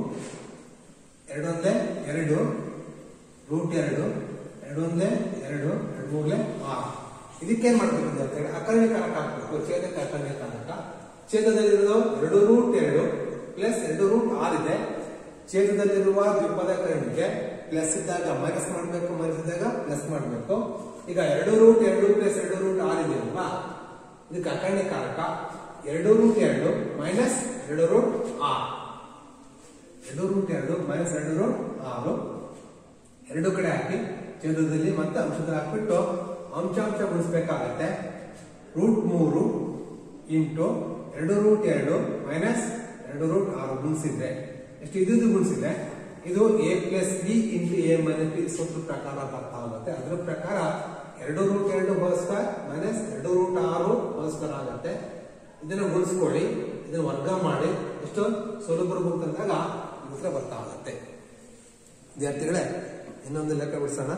2 ಒಂದೇ 2 ರೂಟ್ 2 2 ಒಂದೇ 2 2 ಮೂರಲೆ 6. ಇದಕ್ಕೇನ್ ಮಾಡ್ಬೇಕು ಅಂತ ಹೇಳಿ ಅಕರ್ಣ್ಯಕಾರಕ ಹಾಕ್ಬೇಕು. ಛೇದಕ್ಕೆ ಅಕರ್ಣ್ಯಕಾರಕ. ಛೇದದಲ್ಲಿರೋದು 2 ರೂಟ್ 2 ಪ್ಲಸ್ 2 ರೂಟ್ 6 ಇದೆ. ಛೇದದಲ್ಲಿರುವ ದ್ವಿಪದ ಕರ್ಣಿಗೆ ಪ್ಲಸ್ ಇದ್ದಾಗ ಮೈನಸ್ ಮಾಡಬೇಕು, ಮೈನಸ್ ಇದ್ದಾಗ ಪ್ಲಸ್ ಮಾಡಬೇಕು. ಈಗ 2 ರೂಟ್ 2 ಪ್ಲಸ್ 2 ರೂಟ್ 6 ಇದೆ ಅಲ್ವಾ? ಇದಕ್ಕೆ ಅಕರ್ಣ್ಯಕಾರಕ 2 root 2 minus 2 root 6. 2 root 2 minus 2 root 6 ಎರಡು ಕಡೆ ಹಾಕಿ ಛೇದದಲ್ಲಿ ಮತ್ತೆ ಅಂಶದಲ್ಲಿ ಹಾಕ್ಬಿಟ್ಟು ಅಂಶ ಗುಣಿಸಬೇಕಾಗತ್ತೆ. Root 3 into 2 root 2 minus 2 root 6 ಗುಣಿಸಿದ್ರೆ ಎಷ್ಟು? ಇದು ಗುಣಿಸಿದ್ರೆ ಇದು a plus B into a minus B ಸೂತ್ರ ಪ್ರಕಾರ ಬರ್ತಾ ಹೋಗುತ್ತೆ. ಅದರ ಪ್ರಕಾರ 2 root 2 whole square minus 2 root 6 whole square ಆಗುತ್ತೆ. ಇದನ್ನ ಗುಣಿಸ್ಕೊಳ್ಳಿ, ಇದನ್ನ ವರ್ಗ ಮಾಡಿ ಎಷ್ಟು ಸುಲಭ ಬಂದಾಗ ಉತ್ತರ ಬರ್ತಾ ಹೋಗುತ್ತೆ. ವಿದ್ಯಾರ್ಥಿಗಳೇ ಇನ್ನೊಂದು ಲೆಕ್ಕ ಬಿಡಿಸೋಣ.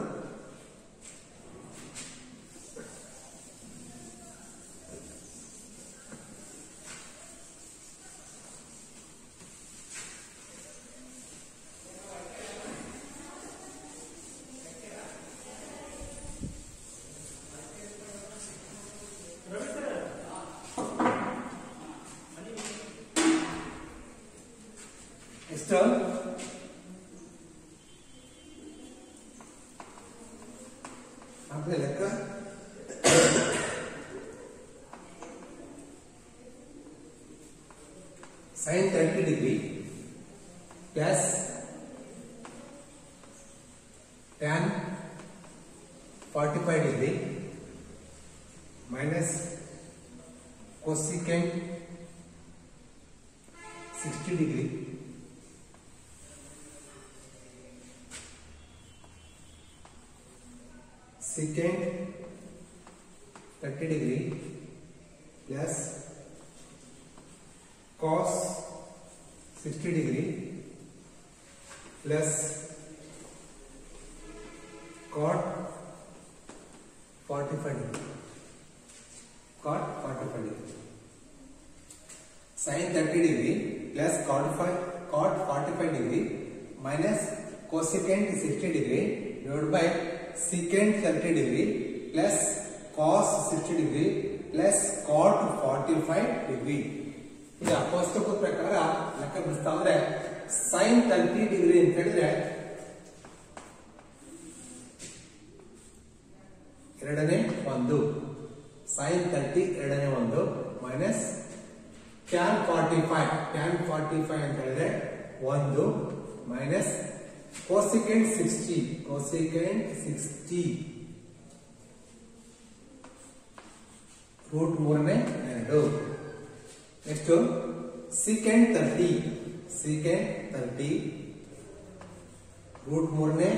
ಎಷ್ಟು? ಲೆಕ್ಕ sin 30 degree plus tan 45 degree minus cosecant 60 degree secant 30 degree plus cos 60 degree plus cot 45 degree. Cot 45 degree. Sin 30 degree plus cot 45 degree minus cosecant 60 degree divided by secant 30 degree plus cos 60 degree plus cot 45 degree. ಈಗ ಕೋಷ್ಟಕ ಪ್ರಕಾರ ಲೆಕ್ಕ ಬಿಡಿಸ್ತಾ ಹೋದ್ರೆ sin 30 degree ಅಂತ ಹೇಳಿದ್ರೆ ಎರಡನೇ ಒಂದು sin 30 ಎರಡನೇ ಒಂದು ಮೈನಸ್ tan 45 ಅಂತ ಹೇಳಿದ್ರೆ ಒಂದು ಮೈನಸ್ cosecant 60 ರೂಟ್ ಮೂರನೇ ಎರಡು ನೆಕ್ಸ್ಟ್ secant 30 ರೂಟ್ ಮೂರನೇ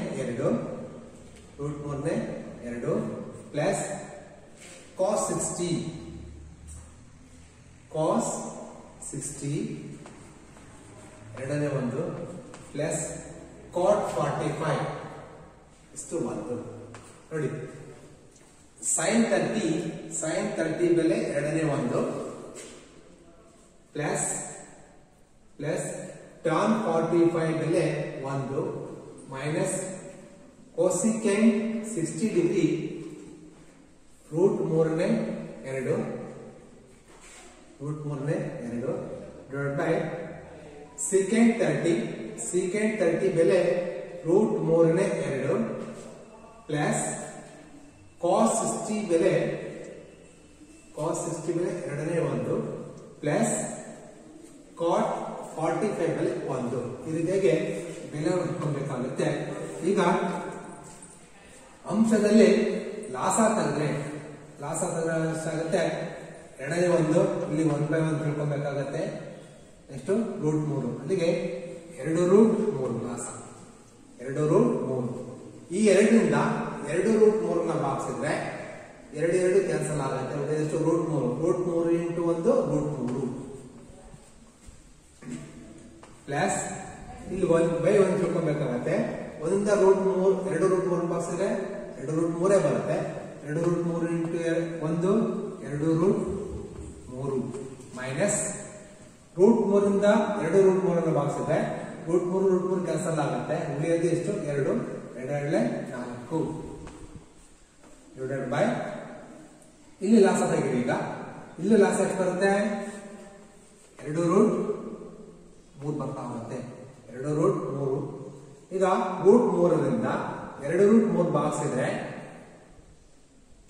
ಎರಡು ಪ್ಲಸ್ cos 60 ಎರಡನೇ ಒಂದು ಪ್ಲಸ್ cot 45 ಇಷ್ಟು ಒಂದು ನೋಡಿ sin 30 ಬೆಲೆ ಎರಡನೇ ಒಂದು ಪ್ಲಸ್ tan 45 ಬೆಲೆ ಒಂದು ಮೈನಸ್ cosecant 60 ಡಿಗ್ರಿ ರೂಟ್ ಮೂರನೇ ಎರಡು ಡಿವೈಡ್ ಬೈ secant 30 ಬೆಲೆ ರೂಟ್ ಮೂರನೇ ಎರಡು ಪ್ಲಸ್ cos 60 ಬೆಲೆ ಎರಡನೇ ಒಂದು ಪ್ಲಸ್ cot 45 ಬೆಲೆ ಒಂದು. ಈ ರೀತಿಯಾಗಿ ಬೆಲೆ ಹುಡ್ಕೊಬೇಕಾಗುತ್ತೆ. ಈಗ ಅಂಶದಲ್ಲಿ ಲಾಸ ತೆಗೆದ್ರೆ ಎಷ್ಟಾಗುತ್ತೆ? ಎರಡನೇ ಒಂದು ಇಲ್ಲಿ 1/1 ತಿಳ್ಕೊಬೇಕಾಗತ್ತೆ. ಎಷ್ಟು? ರೂಟ್ 3 ಅಲ್ಲಿಗೆ 2 ರೂಟ್ 3 ಲಾಸ 2 ರೂಟ್ 3. ಈ ಎರಡರಿಂದ 2 ರೂಟ್ 3ನ ಭಾಗಿಸಿದ್ರೆ 2 ಕ್ಯಾನ್ಸಲ್ ಆಗುತ್ತೆ. ಎಷ್ಟು? ರೂಟ್ 3 ಇಂಟು 1 ರೂಟ್ 3 ಪ್ಲಸ್ ಇಲ್ಲಿ 1/1 ತಿಳ್ಕೊಬೇಕಾಗತ್ತೆ. ಒಂದಿಂದ ರೂಟ್ 3 2 ರೂಟ್ 3 ಭಾಗಿಸಿದ್ರೆ 2 ರೂಟ್ 3 ಬರುತ್ತೆ. 2 root 3 into 1 2 root 3 minus root 3ರಿಂದ 2 ರೂಟ್ 3 ಭಾಗಿಸಿದ್ರೆ ರೂಟ್ 3 ಕ್ಯಾನ್ಸಲ್ ಆಗುತ್ತೆ. ಉಳಿಯೋದು ಎಷ್ಟು? 2 4 ಡಿವೈಡೆಡ್ ಬೈ ಇಲ್ಲಿ ಲಾಸ ತೆಗೆದು. ಈಗ ಇಲ್ಲಿ ಲಾಸ ಎಷ್ಟು ಬರುತ್ತೆ? 2 ರೂಟ್ 3 ಬರ್ತಾ ಹೋಗುತ್ತೆ. 2 ರೂಟ್ 3. ಈಗ ರೂಟ್ 3ರಿಂದ 2 ರೂಟ್ 3 ಭಾಗಿಸಿದ್ರೆ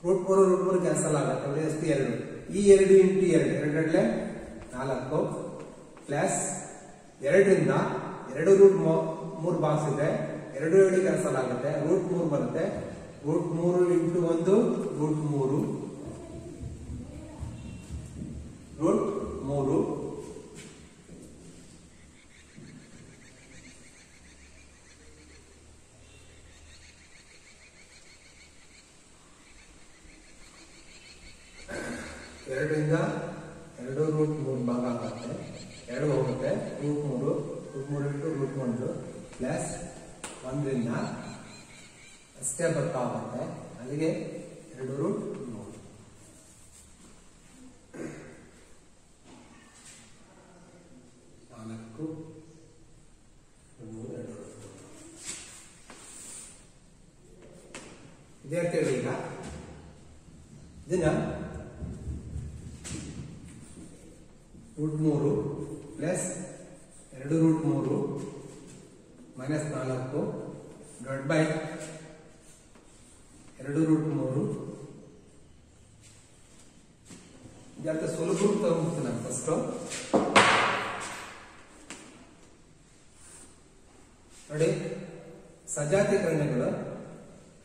ರೂಟ್ 3 ಕ್ಯಾನ್ಸಲ್ ಆಗುತ್ತೆ. ಎಷ್ಟು? 2. ಈ 2 ಇಂಟು 2 4 ಪ್ಲಸ್ 2ರಿಂದ 2 ರೂಟ್ 3 ಭಾಗಿಸಿದ್ರೆ 2 ಕ್ಯಾನ್ಸಲ್ ಆಗುತ್ತೆ. ರೂಟ್ 3 ಬರುತ್ತೆ. ರೂಟ್ 3 ಇಂಟು 1 ರೂಟ್ 3 2ರಿಂದ 2 ರೂಟ್ 3 ಭಾಗ ಆಗುತ್ತೆ. 2 ಹೋಗುತ್ತೆ. ರೂಟ್ 3 ಇಂಟು ರೂಟ್ 1 ಪ್ಲಸ್ 1ರಿಂದ ಅಷ್ಟೇ ಬರ್ತಾ ಹೋಗುತ್ತೆ. ಅಲ್ಲಿಗೆ 2 ರೂಟ್ 3. ವಿದ್ಯಾರ್ಥಿಗಳು ಈಗ ಇದನ್ನ root 3 plus 2 root 3 minus 4 divide by 2 root 3 ಇದಕ್ಕೆ ಸುಲಭ ತಗೊಂಡ್ಬಿಡ್ತೀನಿ ನಾನು ಫಸ್ಟ್. ನೋಡಿ ಸಜಾತೀಕರಣಗಳು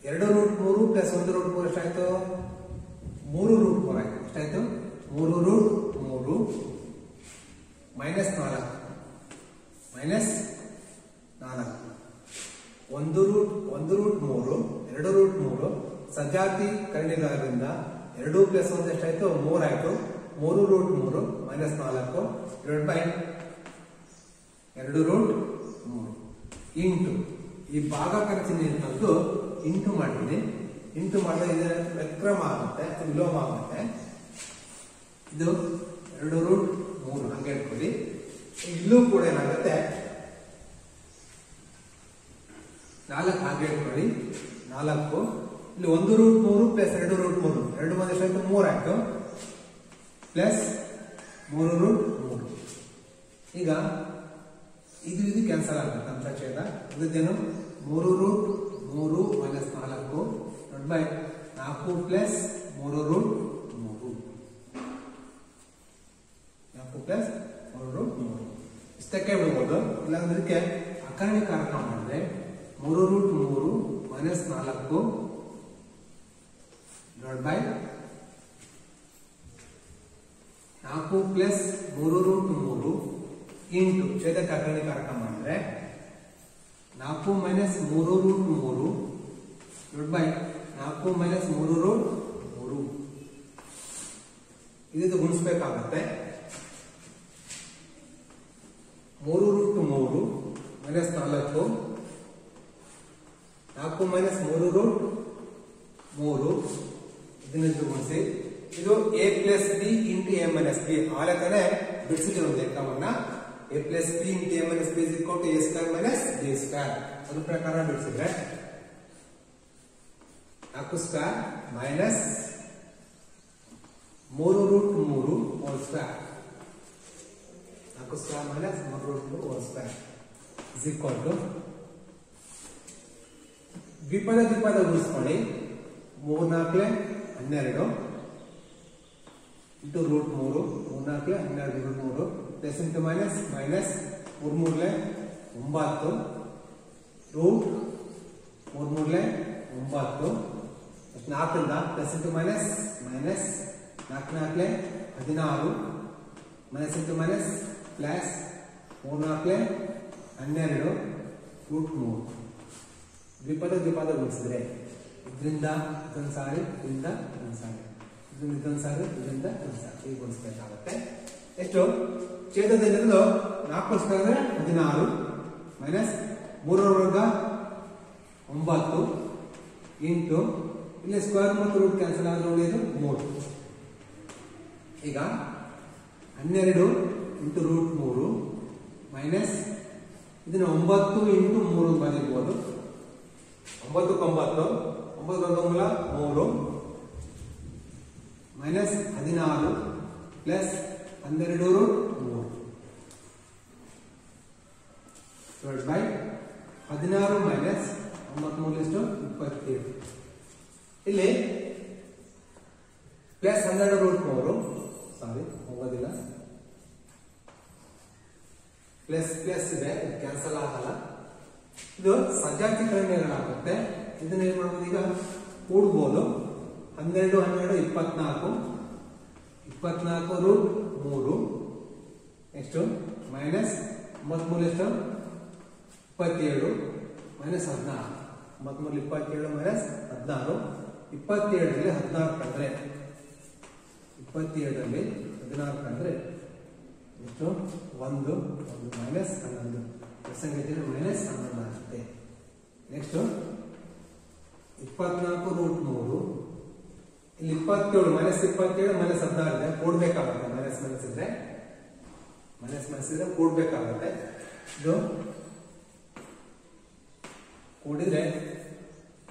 2 ರೂಟ್ 3 ಪ್ಲಸ್ 1 ರೂಟ್ 3 ಎಷ್ಟಾಯ್ತು? 3 ರೂಟ್ 3 ಆಯ್ತು. ಎಷ್ಟಾಯ್ತು? 3 ರೂಟ್ 3 ಮೈನಸ್ 4 1 ರೂಟ್ 3 2 ರೂಟ್ 3 ಸಜಾತಿ ಕರ್ಣಿಗಾರರಿಂದ 2 ಪ್ಲಸ್ 1 ಎಷ್ಟಾಯ್ತು? 3 ಆಯ್ತು. 3 root 3 minus 4 divide by 2 root 3 into ಈ ಭಾಗಾಕಾರ ಚಿಹ್ನೆ ಇರ್ತದ್ದು ಇಂಟು ಮಾಡ್ತೀನಿ. ಇಂಟು ಮಾಡಿದ್ರೆ ಇದರ ವ್ಯಕ್ರಮ ಆಗುತ್ತೆ, ವಿಲೋಮ ಆಗುತ್ತೆ. ಇದು 2 ರೂಟ್ 3 ಹಂಗೆ ಇಟ್ಕೊಳ್ಳಿ. ಇಲ್ಲೂ ಕೂಡ ಏನಾಗುತ್ತೆ? 4 ಹಾಗೆ ಇಟ್ಕೊಳ್ಳಿ. 4 ಇಲ್ಲಿ 1 ರೂಟ್ 3 ಪ್ಲಸ್ 2 ರೂಟ್ 3 2 1 ಎಷ್ಟಾಯ್ತು? 3 ಆಯ್ತು. Plus 3 root 3. ಈಗ ಇದು ಇದು ಕ್ಯಾನ್ಸಲ್ ಆಗುತ್ತೆ ಅಂತ ಛೇದ ಇದೇನು 3 root 3 minus 4 divide by 4 plus 3 root 3 4 plus 3 root 3 ಇಷ್ಟಕ್ಕೆ ಬಿಡ್ಬೋದು. ಇಲ್ಲಾಂದ್ರೆ ಇದಕ್ಕೆ ಅಕರ್ಣಿಕಾರಕ ಮಾಡಿದ್ರೆ 3 root 3 minus 4 divide by 4 plus 3 root 3 into ಛೇದಕ್ಕೆ ಅಕರ್ಣಿಕಾರಕ ಮಾಡಿದ್ರೆ 4 minus 3 root 3 divide by 4 minus 3 root 3 ಇದು ಗುಣಿಸಬೇಕಾಗುತ್ತೆ. 3 ರೂಟ್ 3 ಮೈನಸ್ 4 4 ಮೈನಸ್ 3 ರೂಟ್ 3 ಇದನ್ನ ಗುಣಿಸಿ ಇದು a plus B into A minus B ಆ ಲೆಕ್ಕನೇ ಬಿಡಿಸಿದ್ರು ಒಂದು ಲೆಕ್ಕವನ್ನ a plus B into A minus B equal to A square minus B square ಅದ್ರ ಪ್ರಕಾರ ಬಿಡಿಸಿದ್ರೆ 4 square minus 3 root 3 whole square 4 square minus 3 root 3 whole square is equal to ದ್ವಿಪದ ಗುಣಿಸ್ಕೊಳ್ಳಿ 3 4 12 into root 3 3 4 12 root 3 plus into minus minus 3 3 9 root 3 3 9 4 plus into minus minus 4 4 16 minus into minus plus 3 4 12 root 3 ದ್ವಿಪದ ಗುಣಿಸಿದ್ರೆ ಇದರಿಂದ ಇದೊಂದು ಸಾರಿ ಇದರಿಂದ ಇದೊಂದು ಸಾರಿ ಇದೊಂದು ಸಾರಿ ಇದರಿಂದ ಒಂದು ಸಾರಿ ಈಗ ಗುಣಿಸಬೇಕಾಗುತ್ತೆ. ಎಷ್ಟು ಛೇದದಲ್ಲಿರೋದು 4 ಸ್ಕ್ವೇರ್ ಅಂದ್ರೆ 16 ಮೈನಸ್ 3 ವರ್ಗ 9 ಇಂಟು ಇಲ್ಲಿ ಸ್ಕ್ವೇರ್ ಮತ್ತು ರೂಟ್ ಕ್ಯಾನ್ಸಲ್ ಆದ್ರೆ ಉಳಿಯೋದು 3. ಈಗ 12 ಇಂಟು ರೂಟ್ 3 ಮೈನಸ್ ಇದನ್ನ 9 ಇಂಟು 3 ಬರೀಬಹುದು 9 9 9 3 minus 16 plus 12 root 3 divide by 16 minus 9 ಎಷ್ಟು 27 ಇಲ್ಲಿ ಪ್ಲಸ್ 12 ರೂಟ್ 3 ಸಾರಿ ಹೋಗೋದಿಲ್ಲ ಪ್ಲಸ್ ಪ್ಲಸ್ ಇದೆ ಕ್ಯಾನ್ಸಲ್ ಆಗಲ್ಲ. ಇದು ಸಜಾತೀಕರಣಗಳಾಗುತ್ತೆ. ಇದನ್ನ ಏನ್ ಮಾಡ್ಬೋದು ಈಗ ಕೂಡ್ಬೋದು 12 12 24 24 ರೂಟ್ 3 ಎಷ್ಟು ಮೈನಸ್ 33 ಎಷ್ಟು 27 ಮೈನಸ್ 16 33 27 ಮೈನಸ್ 16 27ರಲ್ಲಿ 14 ಕಂಡ್ರೆ 27ರಲ್ಲಿ 14 ಕಂಡ್ರೆ ಎಷ್ಟು 1 ಮೈನಸ್ 11 ಸಂಖ್ಯೆ ಮೈನಸ್ 11 ಆಗುತ್ತೆ. ನೆಕ್ಸ್ಟ್ 24 ರೂಟ್ 3 ಇಲ್ಲಿ 27 ಮೈನಸ್ 27 ಮೈನಸ್ 16 ಇದೆ ಕೂಡಬೇಕಾಗುತ್ತೆ ಮೈನಸ್ ಇದ್ರೆ ಕೂಡಬೇಕಾಗುತ್ತೆ. ಇದು ಕೂಡಿದ್ರೆ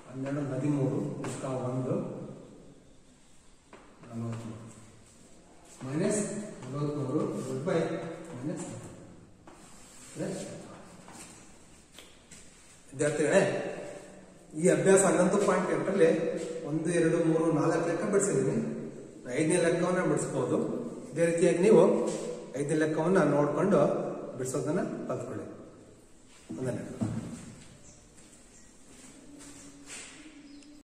12 13 ಇಷ್ಟ 1 43 ಮೈನಸ್ 43 ಡಿವೈಡ್ ಬೈ ಮೈನಸ್ ವಿದ್ಯಾರ್ಥಿಗಳೇ ಈ ಅಭ್ಯಾಸ 11.8ರಲ್ಲಿ 1 2 3 4 ಲೆಕ್ಕ ಬಿಡಿಸಿದೀನಿ. 5ನೇ ಲೆಕ್ಕವನ್ನ ಬಿಡಿಸಬಹುದು. ಇದೇ ರೀತಿಯಾಗಿ ನೀವು 5ನೇ ಲೆಕ್ಕವನ್ನ ನೋಡ್ಕೊಂಡು ಬಿಡಿಸೋದನ್ನ ಕಲ್ತ್ಕೊಳ್ಳಿ. ವಂದನೆಗಳು.